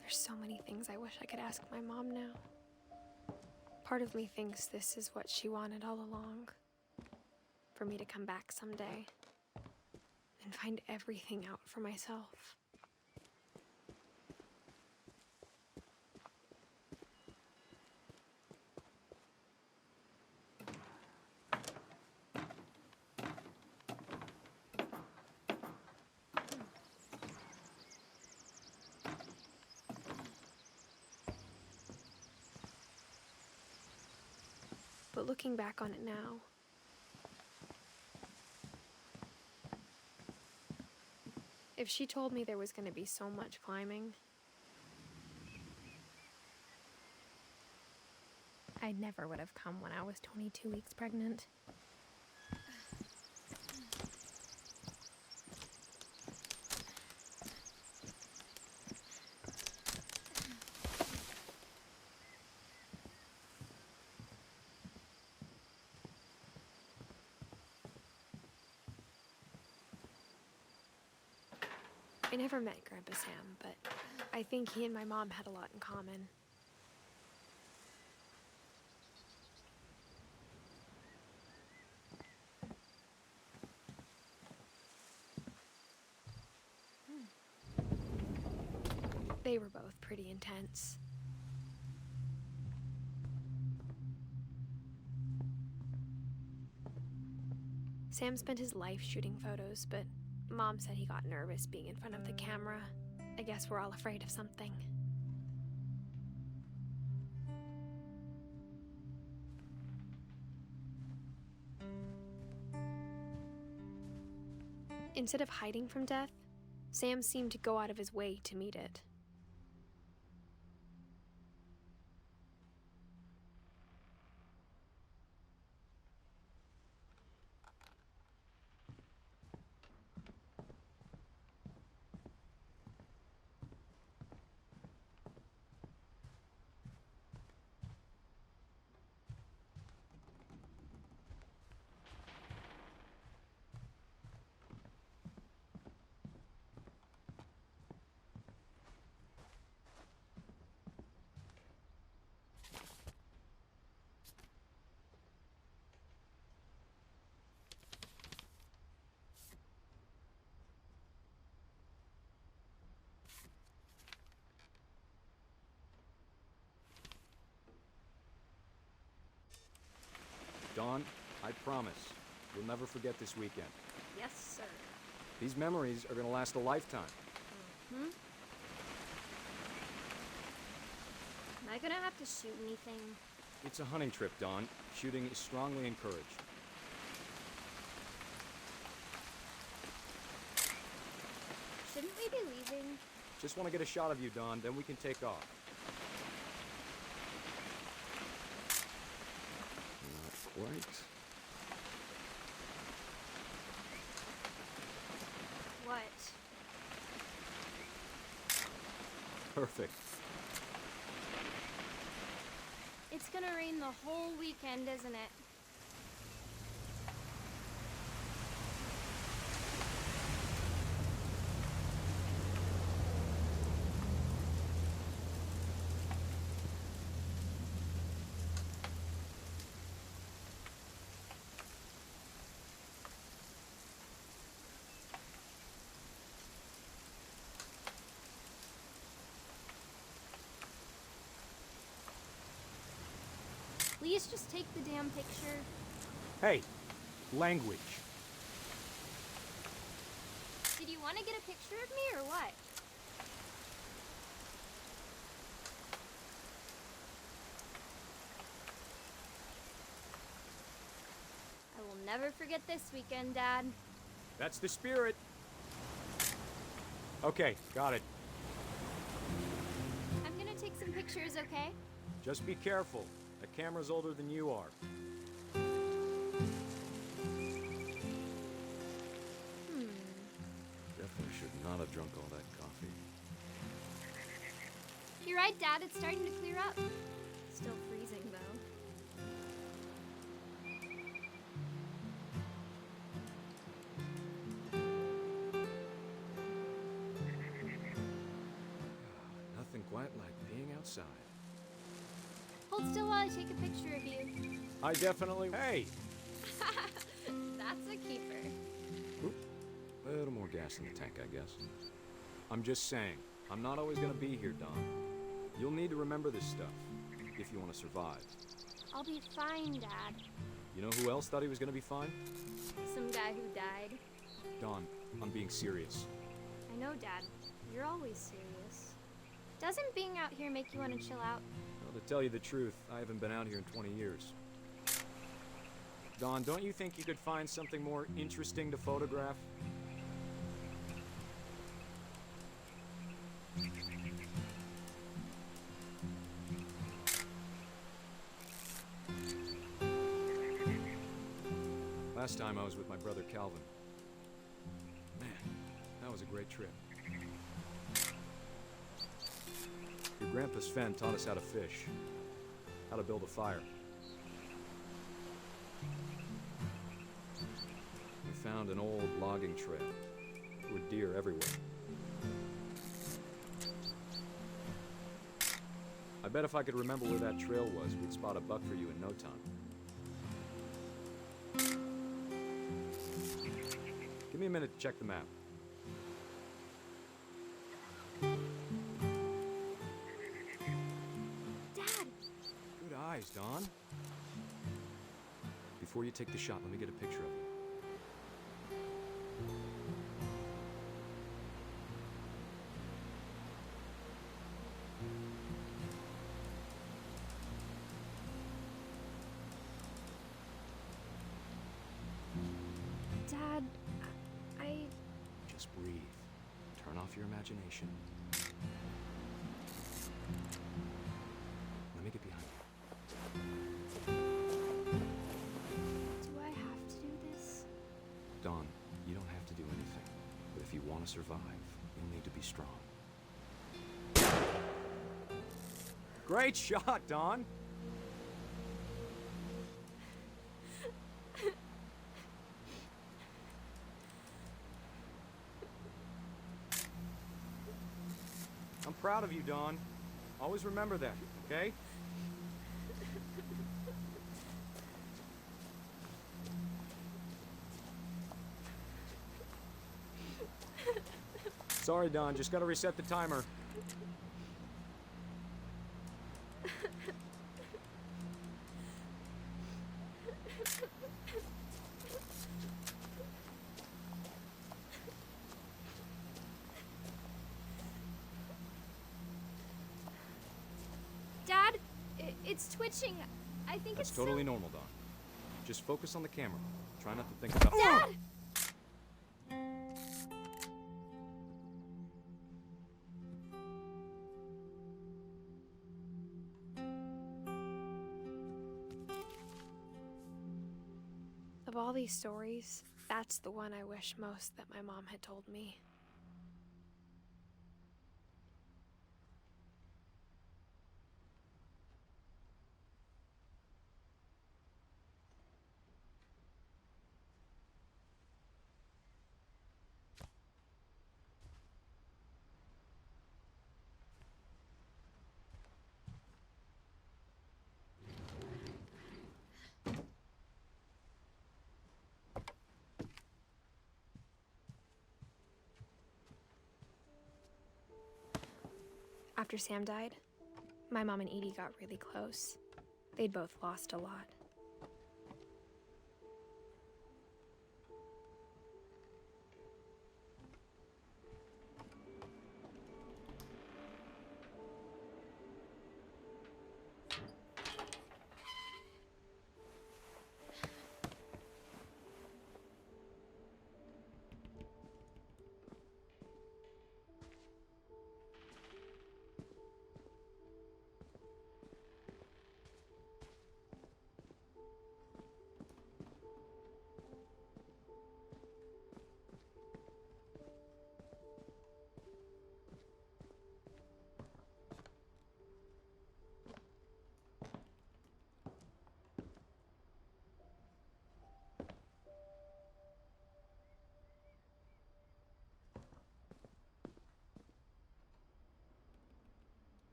There's so many things I wish I could ask my mom now. Part of me thinks this is what she wanted all along. For me to come back someday and find everything out for myself. But looking back on it now, if she told me there was going to be so much climbing, I never would have come when I was 22 weeks pregnant. I never met Grandpa Sam, but I think he and my mom had a lot in common. They were both pretty intense. Sam spent his life shooting photos, but Mom said he got nervous being in front of the camera. I guess we're all afraid of something. Instead of hiding from death, Sam seemed to go out of his way to meet it. Dawn, I promise, you'll never forget this weekend. Yes, sir. These memories are gonna last a lifetime. Hmm? Am I gonna have to shoot anything? It's a hunting trip, Dawn. Shooting is strongly encouraged. Shouldn't we be leaving? Just want to get a shot of you, Dawn, then we can take off. Not quite. What? Perfect. It's gonna rain the whole weekend, isn't it? Please just take the damn picture. Hey, language. Did you want to get a picture of me or what? I will never forget this weekend, Dad. That's the spirit. Okay, got it. I'm gonna take some pictures, okay? Just be careful. The camera's older than you are. Definitely should not have drunk all that coffee. You're right, Dad. It's starting to clear up. Still freezing, though. Nothing quite like being outside. Hold still while I take a picture of you. I definitely... Hey! That's a keeper. Oop. A little more gas in the tank, I guess. I'm just saying, I'm not always gonna be here, Don. You'll need to remember this stuff, if you want to survive. I'll be fine, Dad. You know who else thought he was gonna be fine? Some guy who died. Don, I'm being serious. I know, Dad. You're always serious. Doesn't being out here make you want to chill out? Well, to tell you the truth, I haven't been out here in 20 years. Don, don't you think you could find something more interesting to photograph? Last time I was with my brother Calvin. Man, that was a great trip. Your grandpa Sven taught us how to fish, how to build a fire. We found an old logging trail with deer everywhere. I bet if I could remember where that trail was, we'd spot a buck for you in no time. Give me a minute to check the map. Dad! Good eyes, Don. Before you take the shot, let me get a picture of you. Dad, I... Just breathe. Turn off your imagination. Let me get behind you. Do I have to do this? Don, you don't have to do anything. But if you want to survive, you'll need to be strong. Great shot, Don! I'm proud of you, Don. Always remember that, okay? Sorry, Don. Just gotta reset the timer. It's twitching. I think That's it's totally still... normal, Don. Just focus on the camera. Try not to think about... Dad! Of all these stories, that's the one I wish most that my mom had told me. After Sam died, my mom and Edie got really close. They'd both lost a lot.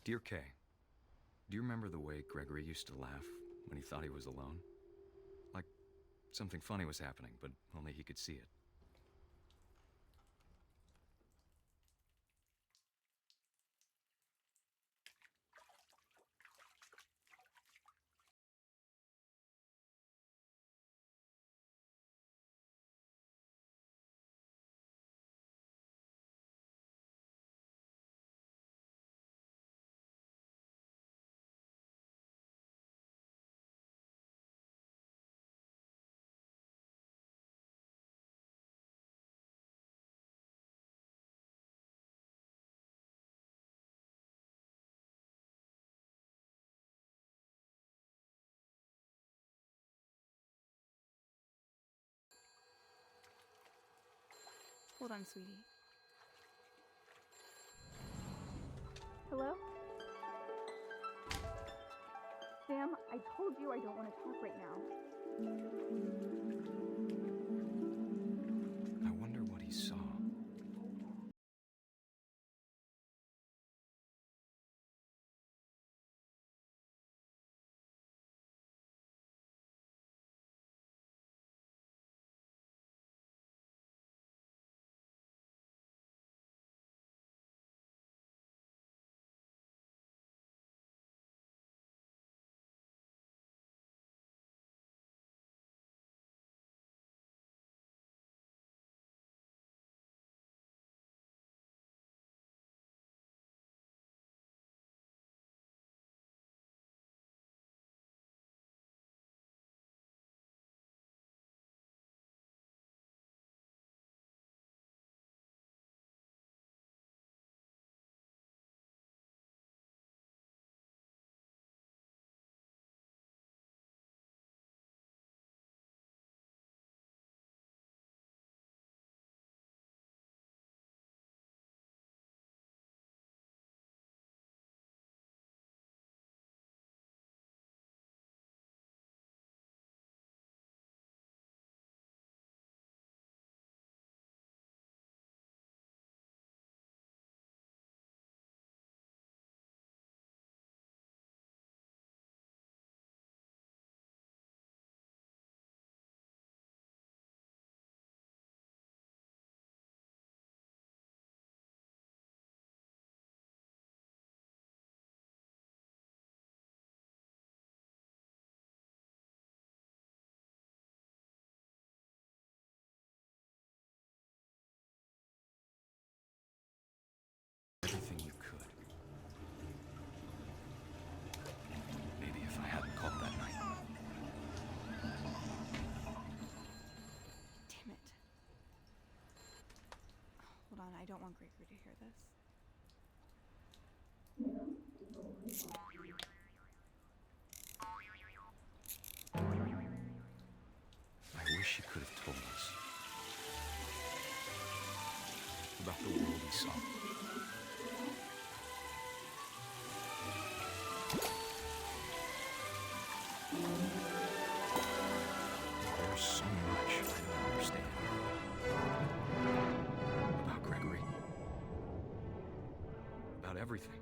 Dear Kay, do you remember the way Gregory used to laugh when he thought he was alone? Like something funny was happening, but only he could see it. Hold on, sweetie. Hello? Sam, I told you I don't want to talk right now. and I don't want Gregory to hear this. I wish he could have told us about the world he saw. There's so much I don't understand about Gregory, about everything.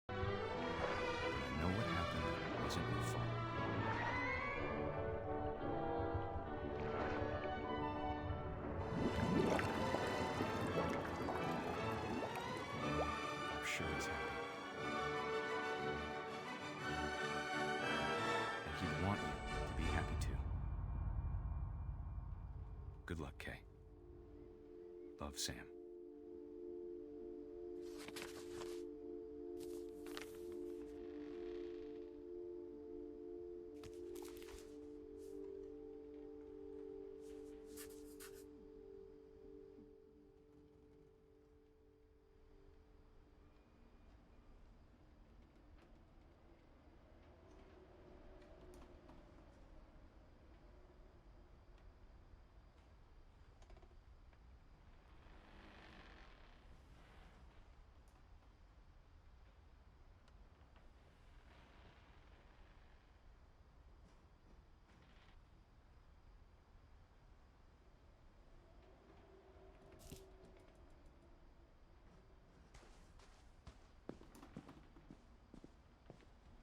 But I know what happened wasn't your fault. I'm sure he's happy. And he'd want you to be happy too. Good luck, Kay. Love, Sam.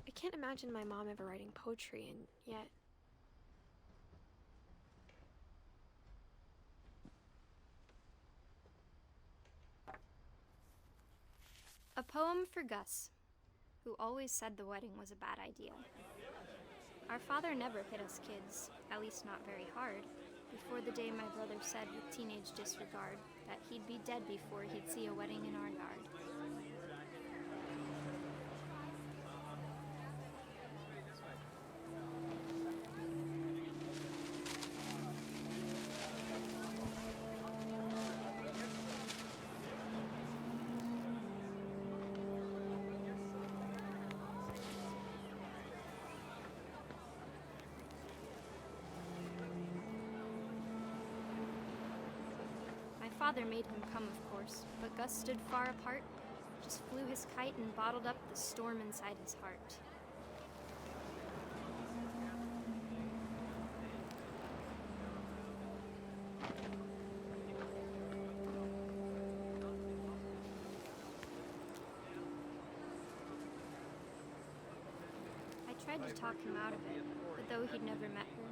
I can't imagine my mom ever writing poetry, and yet... A poem for Gus, who always said the wedding was a bad idea. Our father never hit us kids, at least not very hard, before the day my brother said with teenage disregard that he'd be dead before he'd see a wedding in our yard. My father made him come, of course, but Gus stood far apart, just flew his kite and bottled up the storm inside his heart. I tried to talk him out of it, but though he'd never met her,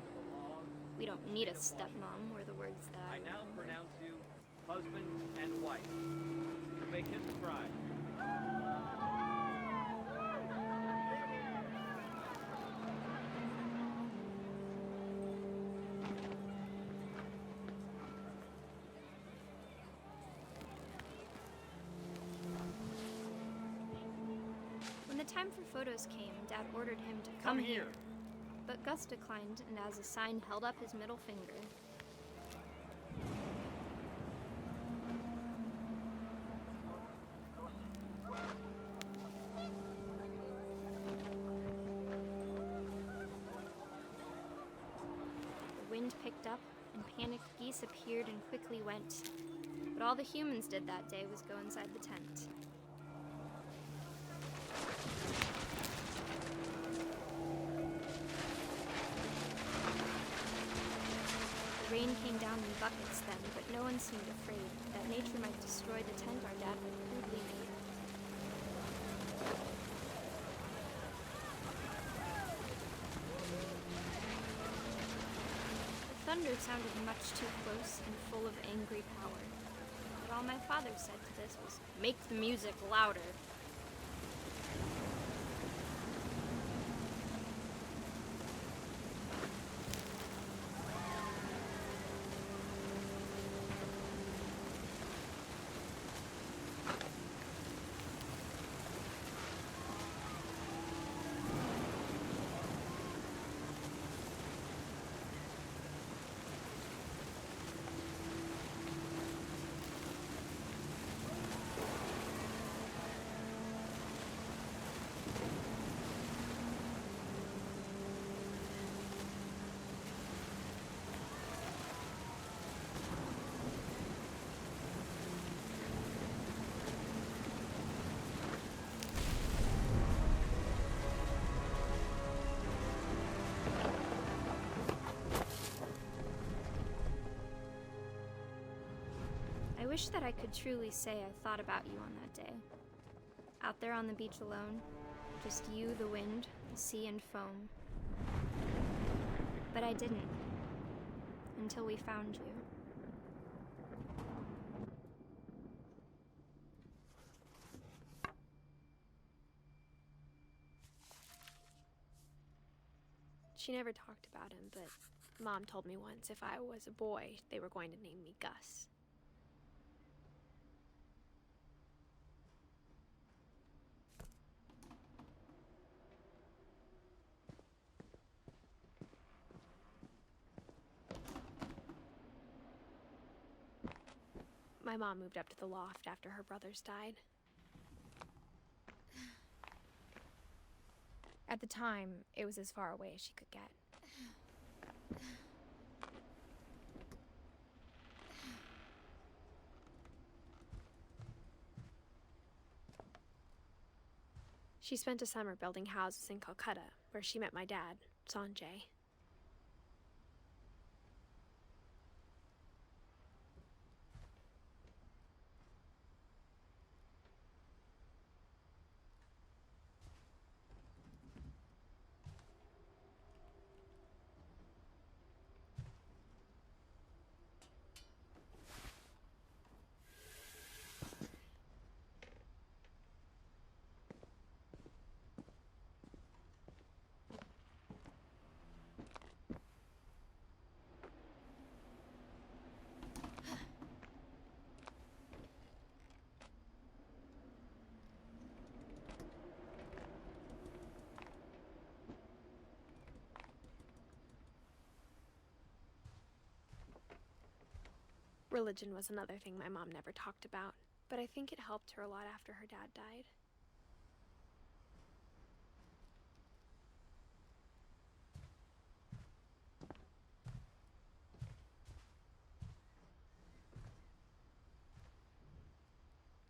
we don't need a stepmom, were the words that I now pronounce you husband and wife. You may kiss the bride. When the time for photos came, Dad ordered him to come here. But Gus declined, and as a sign held up his middle finger. The wind picked up, and panicked geese appeared and quickly went. But all the humans did that day was go inside the tent. The rain came down in buckets then, but no one seemed afraid that nature might destroy the tent our dad had crudely made. The thunder sounded much too close and full of angry power. But all my father said to this was, "Make the music louder." wish that I could truly say I thought about you on that day. Out there on the beach alone, just you, the wind, the sea, and foam. But I didn't. Until we found you. She never talked about him, but Mom told me once if I was a boy, they were going to name me Gus. My mom moved up to the loft after her brothers died. At the time, it was as far away as she could get. She spent a summer building houses in Calcutta, where she met my dad, Sanjay. Religion was another thing my mom never talked about, but I think it helped her a lot after her dad died.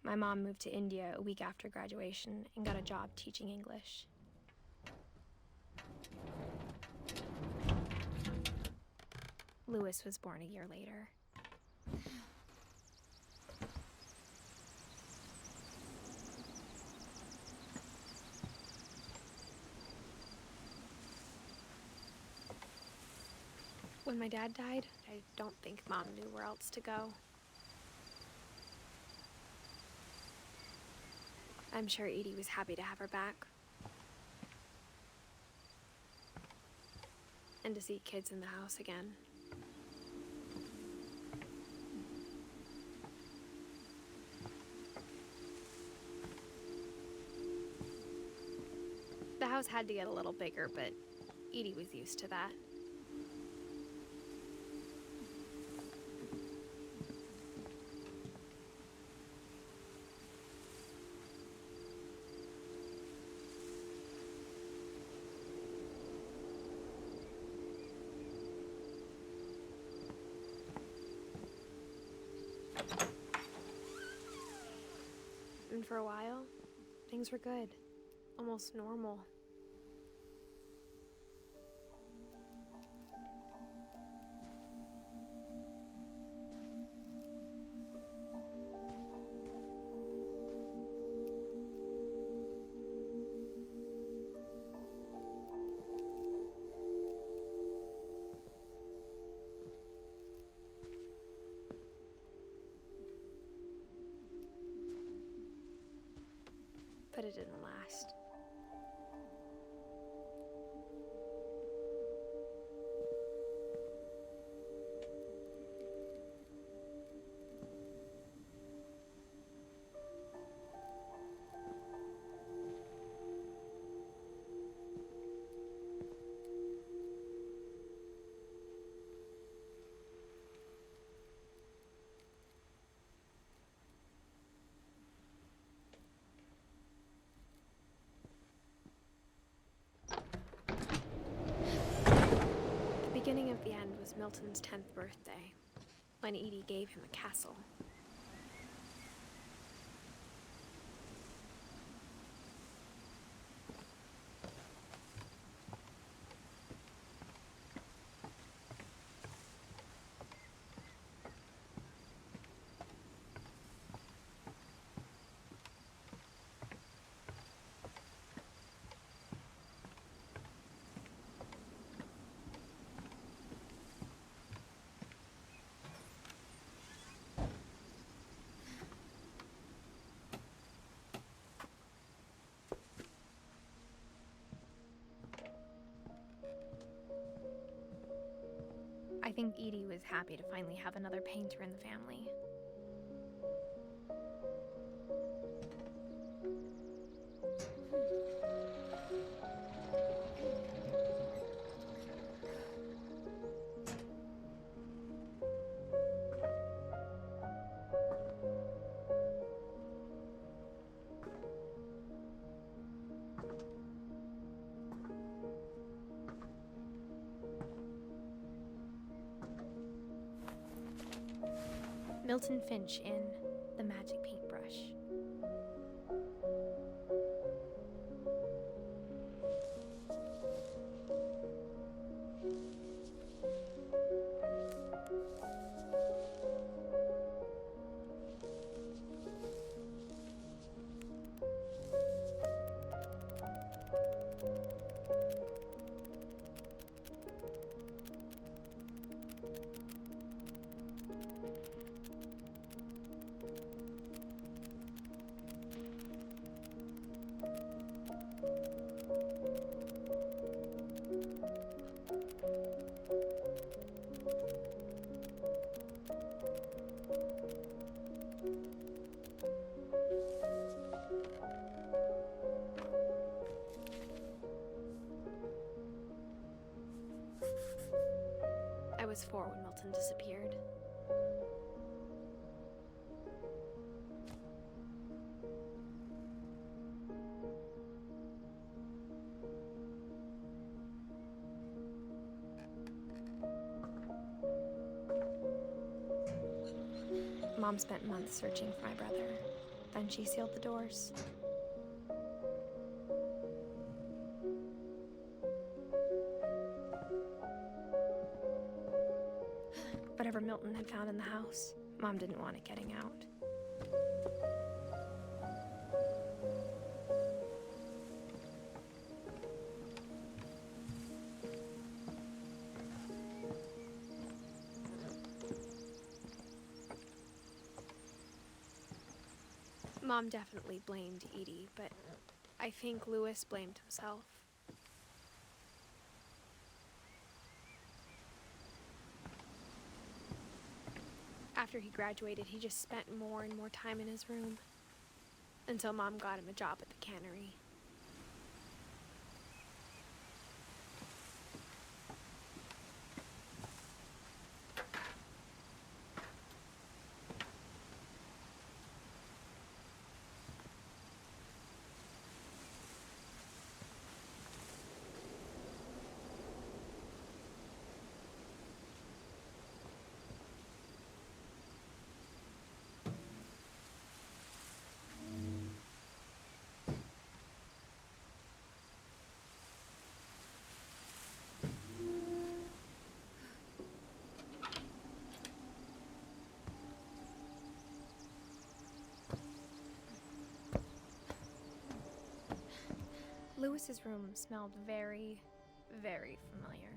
My mom moved to India a week after graduation and got a job teaching English. Louis was born a year later. When my dad died, I don't think Mom knew where else to go. I'm sure Edie was happy to have her back. And to see kids in the house again. The house had to get a little bigger, but Edie was used to that. And for a while, things were good. Almost normal. But it didn't last. The beginning of the end was Milton's 10th birthday, when Edie gave him a castle. think Edie was happy to finally have another painter in the family. Milton Finch in The Magic Paintbrush. I was 4 when Milton disappeared. Mom spent months searching for my brother. Then she sealed the doors. Whatever Milton had found in the house, Mom didn't want it getting out. Mom definitely blamed Edie, but I think Louis blamed himself. After he graduated, he just spent more and more time in his room, until Mom got him a job at the cannery. Louis's room smelled very, very familiar.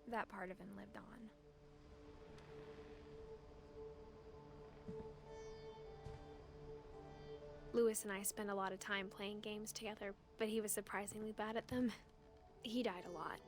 That part of him lived on. Louis and I spent a lot of time playing games together, but he was surprisingly bad at them. He died a lot.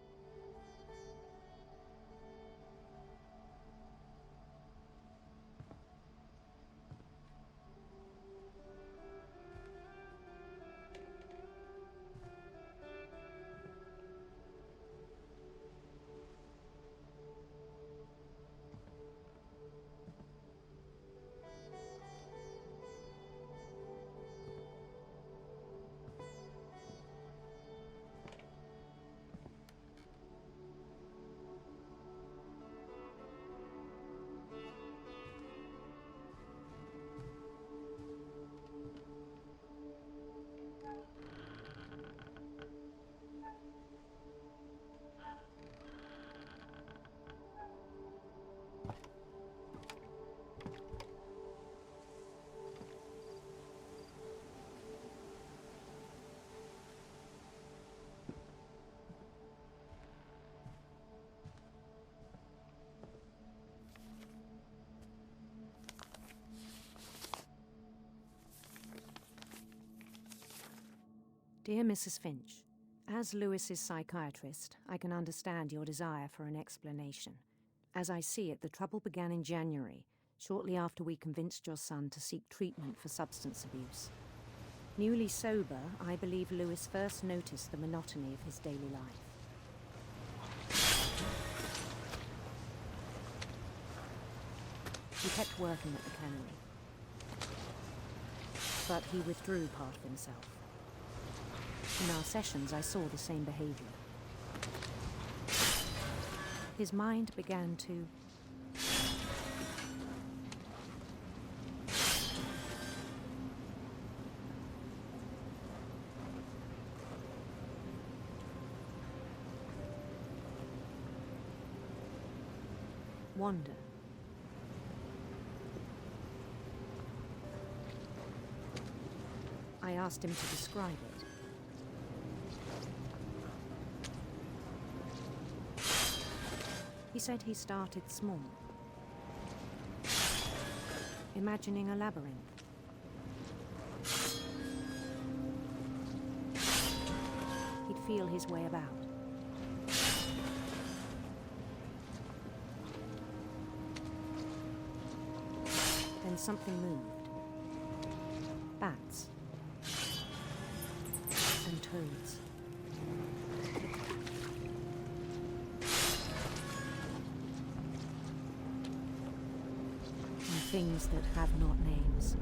Dear Mrs. Finch, as Louis's psychiatrist, I can understand your desire for an explanation. As I see it, the trouble began in January, shortly after we convinced your son to seek treatment for substance abuse. Newly sober, I believe Lewis first noticed the monotony of his daily life. He kept working at the cannery, but he withdrew part of himself. In our sessions, I saw the same behavior. His mind began to wander. I asked him to describe it. He said he started small, imagining a labyrinth. He'd feel his way about. Then something moved. Bats and toads. And things that have not names.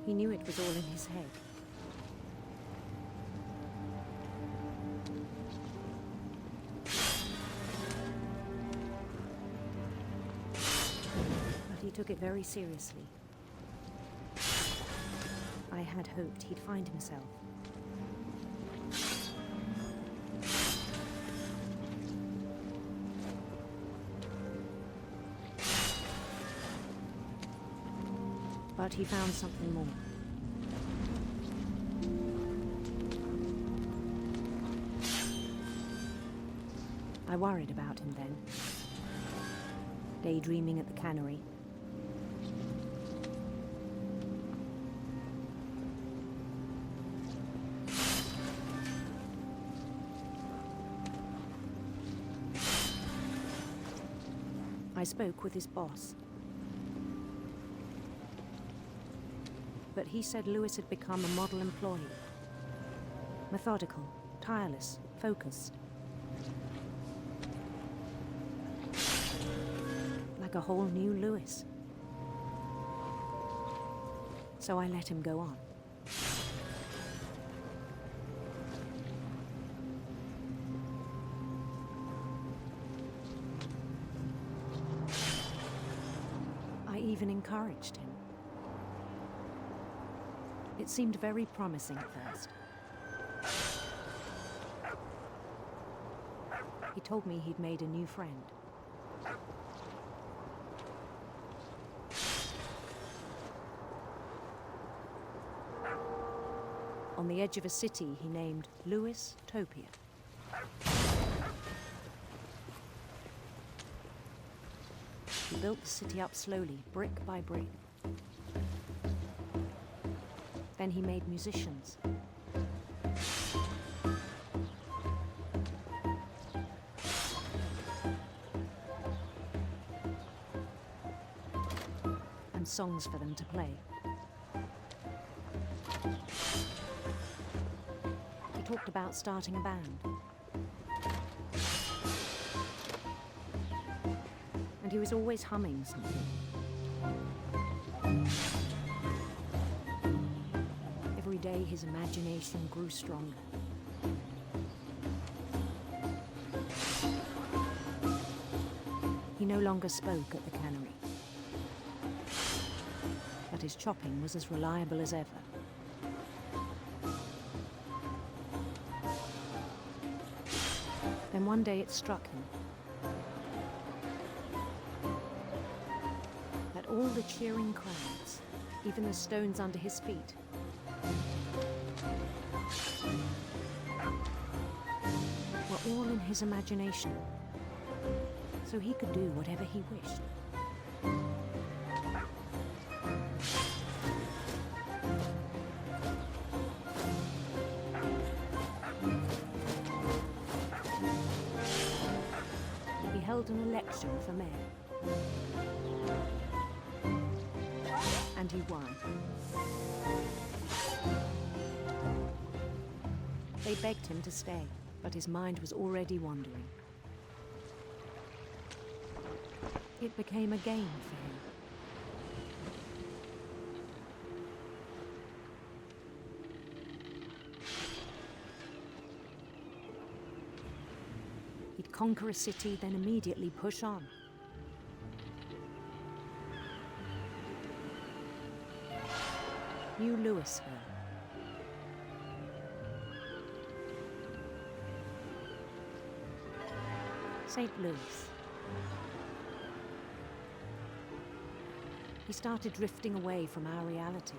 He knew it was all in his head. He took it very seriously. I had hoped he'd find himself. But he found something more. I worried about him then. Daydreaming at the cannery. I spoke with his boss. But he said Lewis had become a model employee. Methodical, tireless, focused. Like a whole new Lewis. So I let him go on. I even encouraged him. It seemed very promising at first. He told me he'd made a new friend. On the edge of a city he named Lewis Topia. He built the city up slowly, brick by brick. Then he made musicians. And songs for them to play. He talked about starting a band. And he was always humming something. Every day his imagination grew stronger. He no longer spoke at the cannery. But his chopping was as reliable as ever. Then one day it struck him that all the cheering crowds, even the stones under his feet, were all in his imagination, so he could do whatever he wished. election for mayor. And he won. They begged him to stay, but his mind was already wandering. It became a game for him. He'd conquer a city, then immediately push on. New Louisville. St. Louis. He started drifting away from our reality.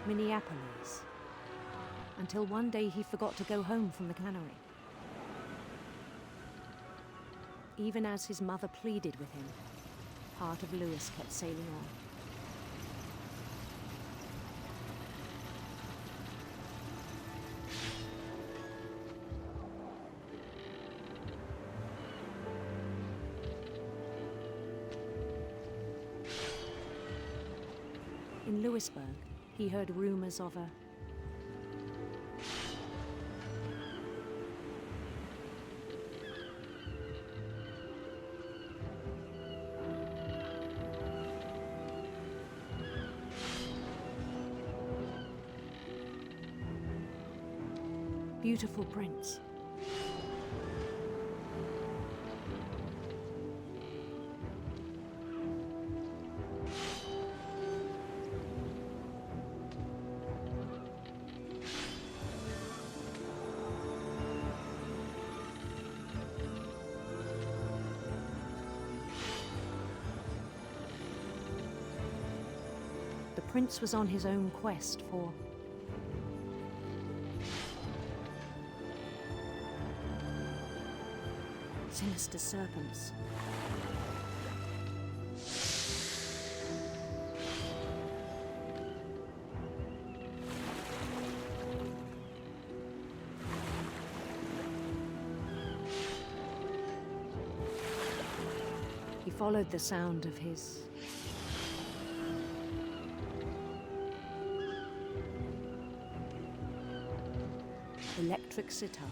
Minneapolis. Until one day he forgot to go home from the cannery. Even as his mother pleaded with him, part of Louis kept sailing on. In Louisburg, he heard rumors of a beautiful prince. The prince was on his own quest for sinister serpents. He followed the sound of his electric sitar.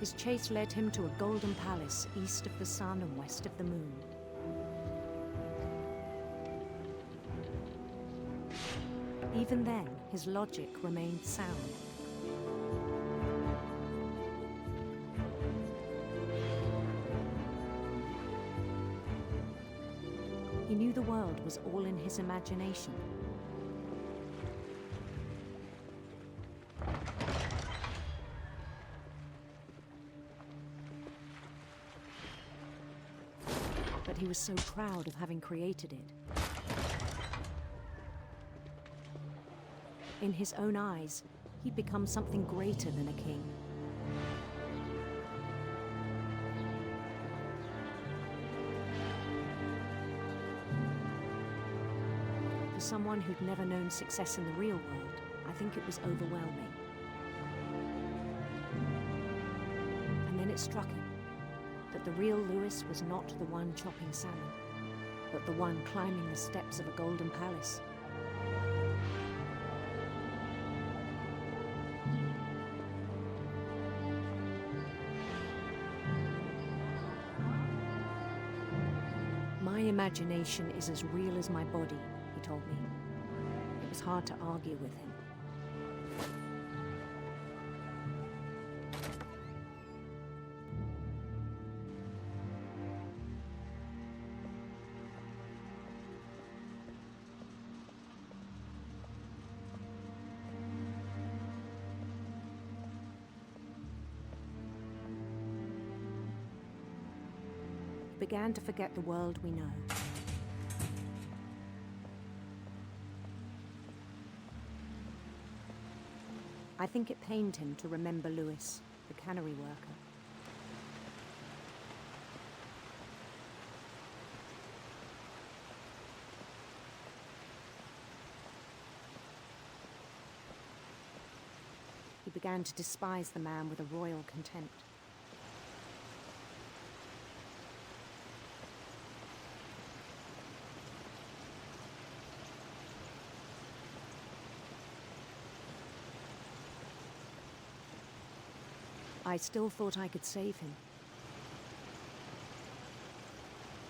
His chase led him to a golden palace east of the sun and west of the moon. Even then, his logic remained sound. He knew the world was all in his imagination. But he was so proud of having created it. In his own eyes, he'd become something greater than a king. For someone who'd never known success in the real world, I think it was overwhelming. And then it struck him that the real Louis was not the one chopping salmon, but the one climbing the steps of a golden palace. My imagination is as real as my body, he told me. It was hard to argue with him. Began to forget the world we know. I think it pained him to remember Lewis, the cannery worker. He began to despise the man with a royal contempt. I still thought I could save him.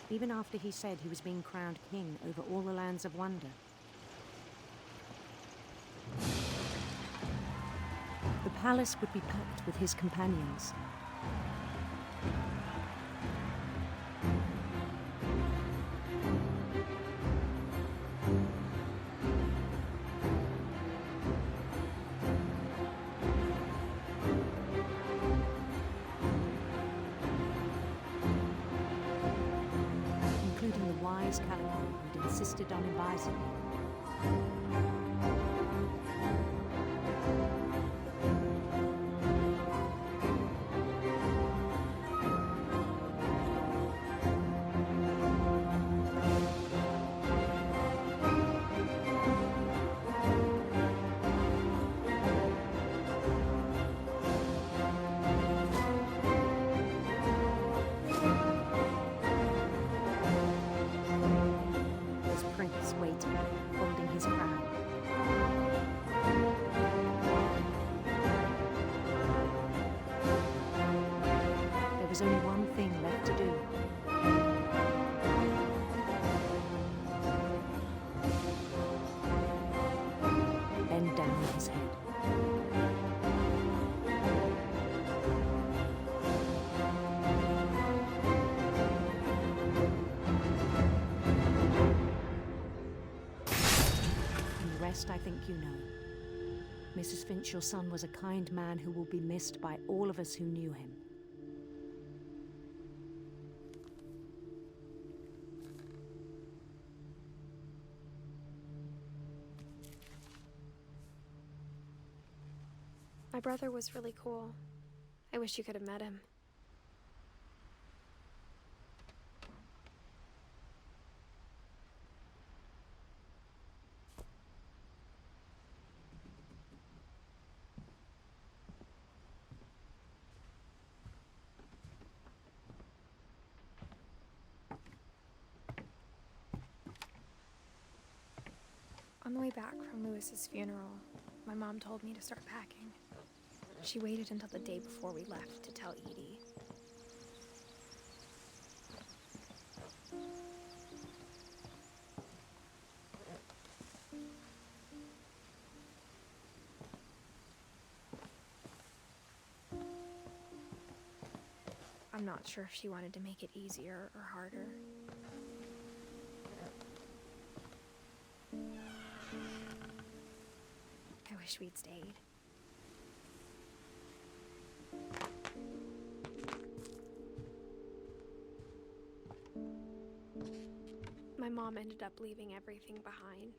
Even after he said he was being crowned king over all the lands of wonder. The palace would be packed with his companions. Including the wise Calico who'd insisted on advising me. Prince waited, holding his crown. There was only one thing left to do. Bend down his head. I think you know. Mrs. Finch, your son was a kind man who will be missed by all of us who knew him. My brother was really cool. I wish you could have met him. On the way back from Lewis's funeral, my mom told me to start packing. She waited until the day before we left to tell Edie. I'm not sure if she wanted to make it easier or harder. I wish we'd stayed. My mom ended up leaving everything behind.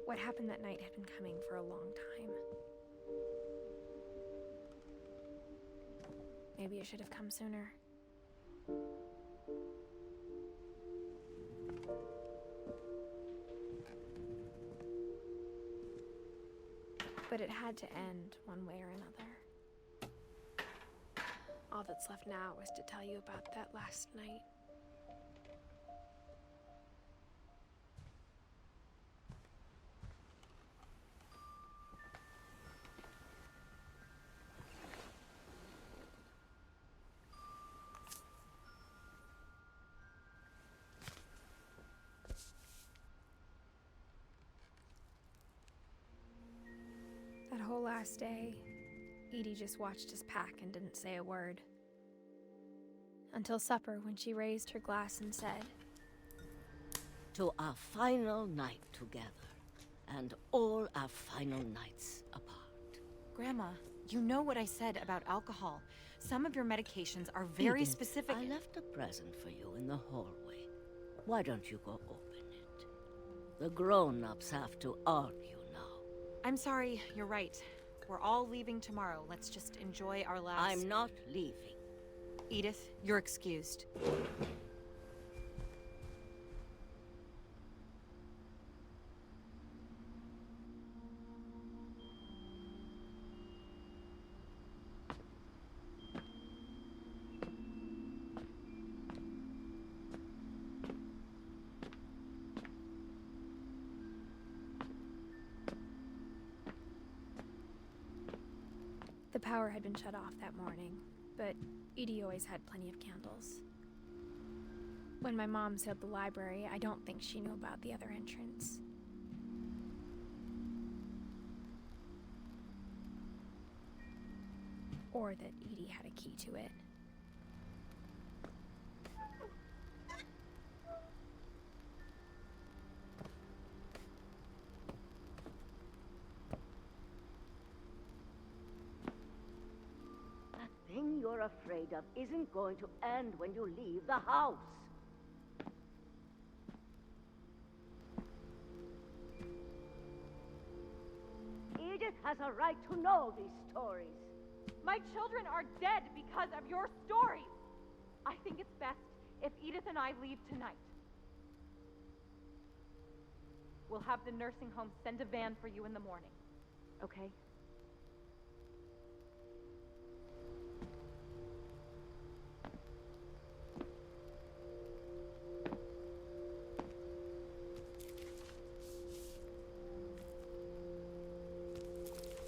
What happened that night had been coming for a long time. Maybe it should have come sooner. But it had to end one way or another. All that's left now is to tell you about that last night. last day, Edie just watched us pack and didn't say a word. Until supper, when she raised her glass and said, "To our final night together, and all our final nights apart." Grandma, you know what I said about alcohol. Some of your medications are very Edith, specific. I left a present for you in the hallway. Why don't you go open it? The grown-ups have to argue now. I'm sorry, you're right. We're all leaving tomorrow. Let's just enjoy our last... I'm not leaving. Edith, you're excused. The power had been shut off that morning, but Edie always had plenty of candles. When my mom said the library, I don't think she knew about the other entrance. Or that Edie had a key to it. The thing you're afraid of isn't going to end when you leave the house. Edith has a right to know these stories. My children are dead because of your stories. I think it's best if Edith and I leave tonight. We'll have the nursing home send a van for you in the morning, okay?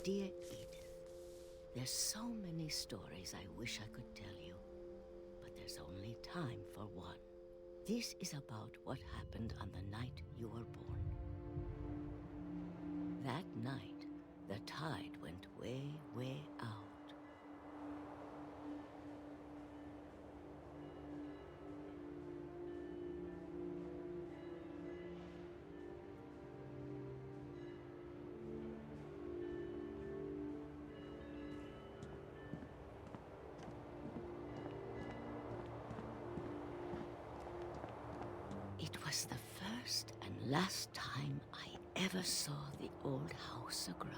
Dear Edith, there's so many stories I wish I could tell you, but there's only time for one. This is about what happened on the night you were born. That night, the tide went way, way out. It was the first and last time I ever saw the old house aground.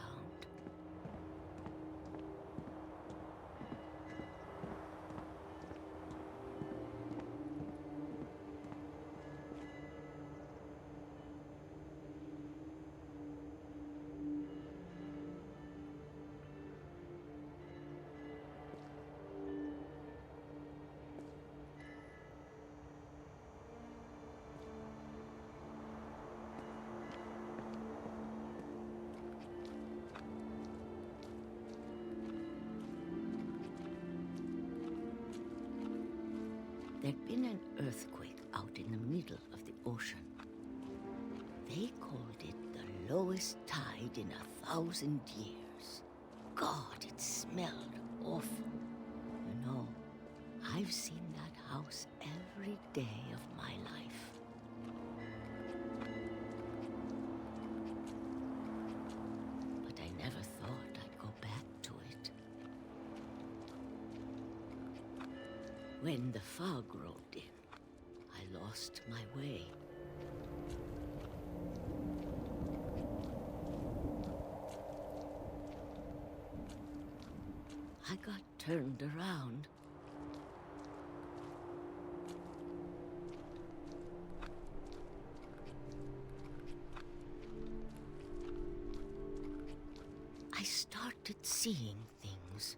There'd been an earthquake out in the middle of the ocean. They called it the lowest tide in 1,000 years. God, it smelled awful. You know, I've seen that house every day of my life. But I never thought I'd go back to it. When the fog rolled in, I lost my way. I got turned around. I started seeing things.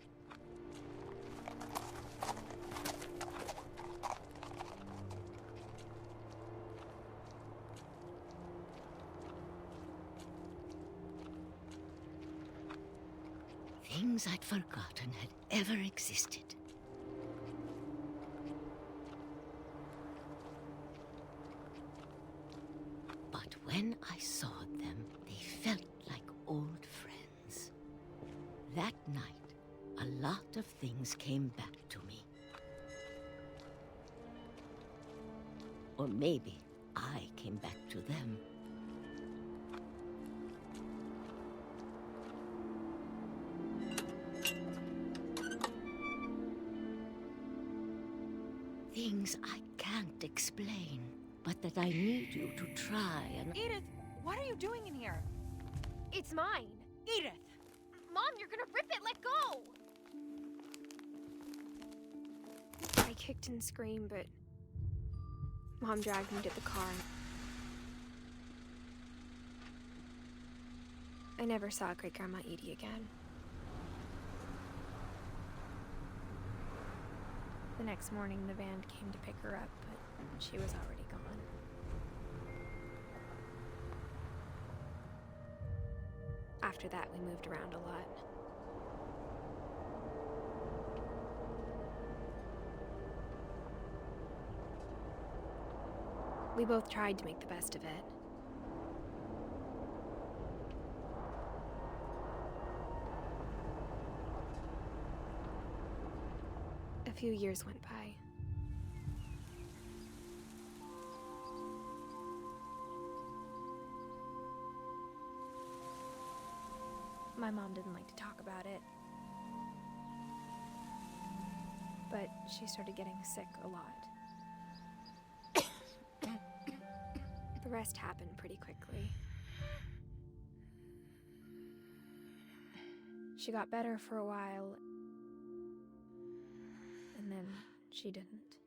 Things I'd forgotten had ever existed. But when I saw them, they felt like old friends. of things came back to me. Or maybe I came back to them. Things I can't explain, but that I need you to try and... Edith, what are you doing in here? It's mine. Edith! Mom, you're gonna rip it! Let go! I kicked and screamed, but Mom dragged me to the car. I never saw Great-Grandma Edie again. The next morning, the van came to pick her up, but she was already gone. After that, we moved around a lot. We both tried to make the best of it. A few years went by. My mom didn't like to talk about it, but she started getting sick a lot. The rest happened pretty quickly. She got better for a while, and then she didn't.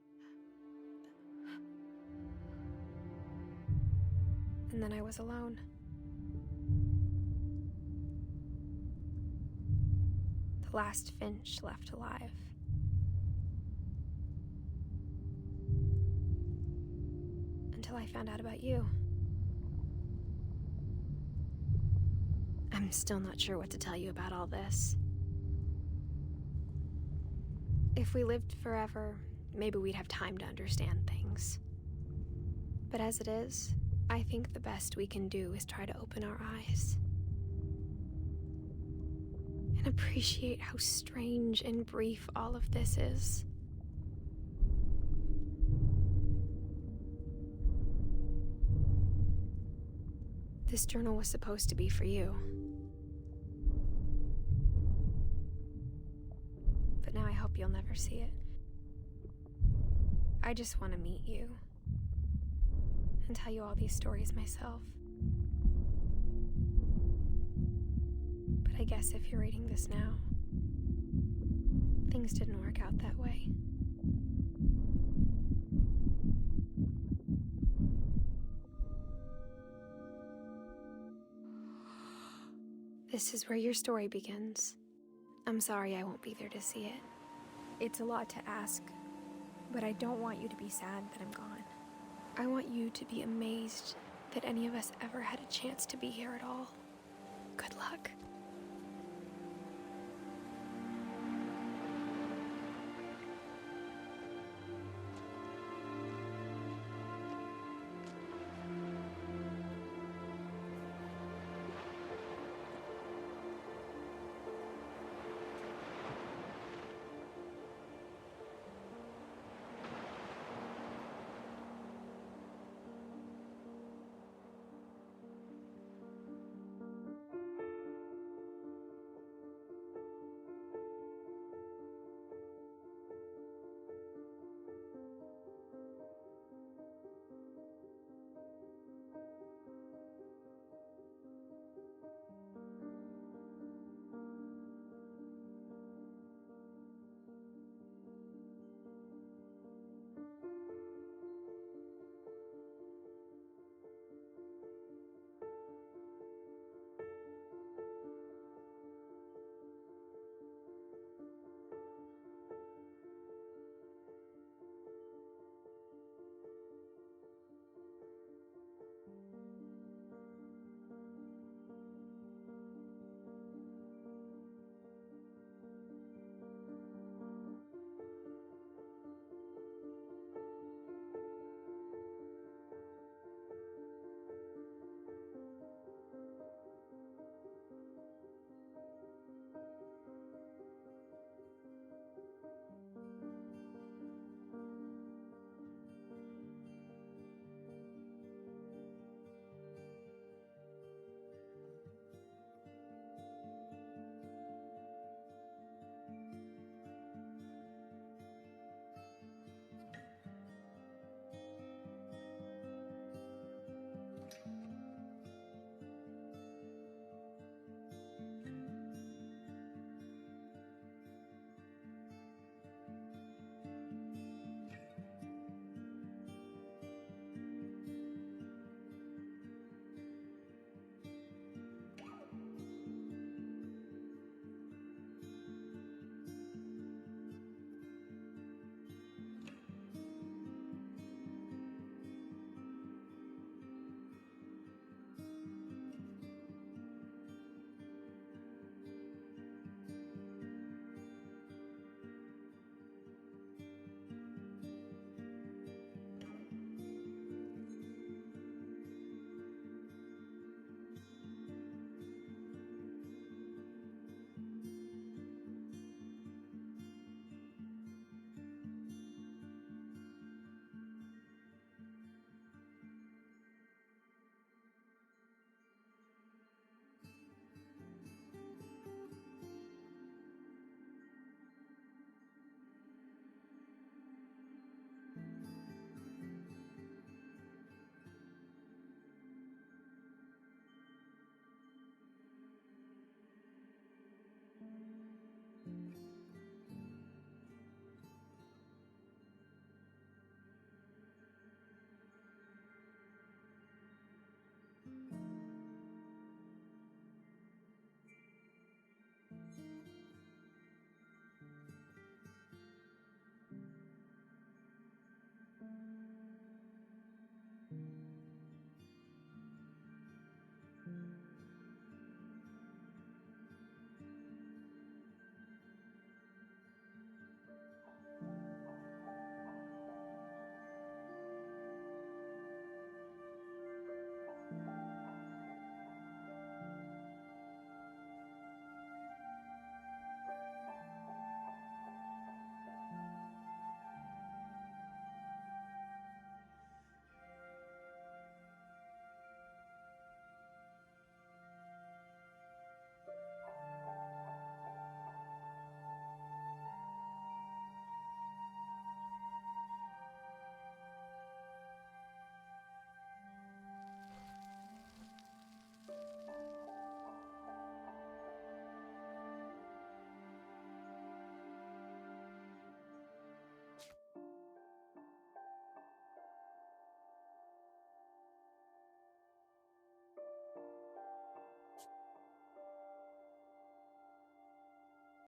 And then I was alone. The last Finch left alive. Until I found out about you. I'm still not sure what to tell you about all this. If we lived forever, maybe we'd have time to understand things. But as it is, I think the best we can do is try to open our eyes. And appreciate how strange and brief all of this is. This journal was supposed to be for you. But now I hope you'll never see it. I just want to meet you and tell you all these stories myself. But I guess if you're reading this now, things didn't work out that way. This is where your story begins. I'm sorry I won't be there to see it. It's a lot to ask, but I don't want you to be sad that I'm gone. I want you to be amazed that any of us ever had a chance to be here at all. Good luck.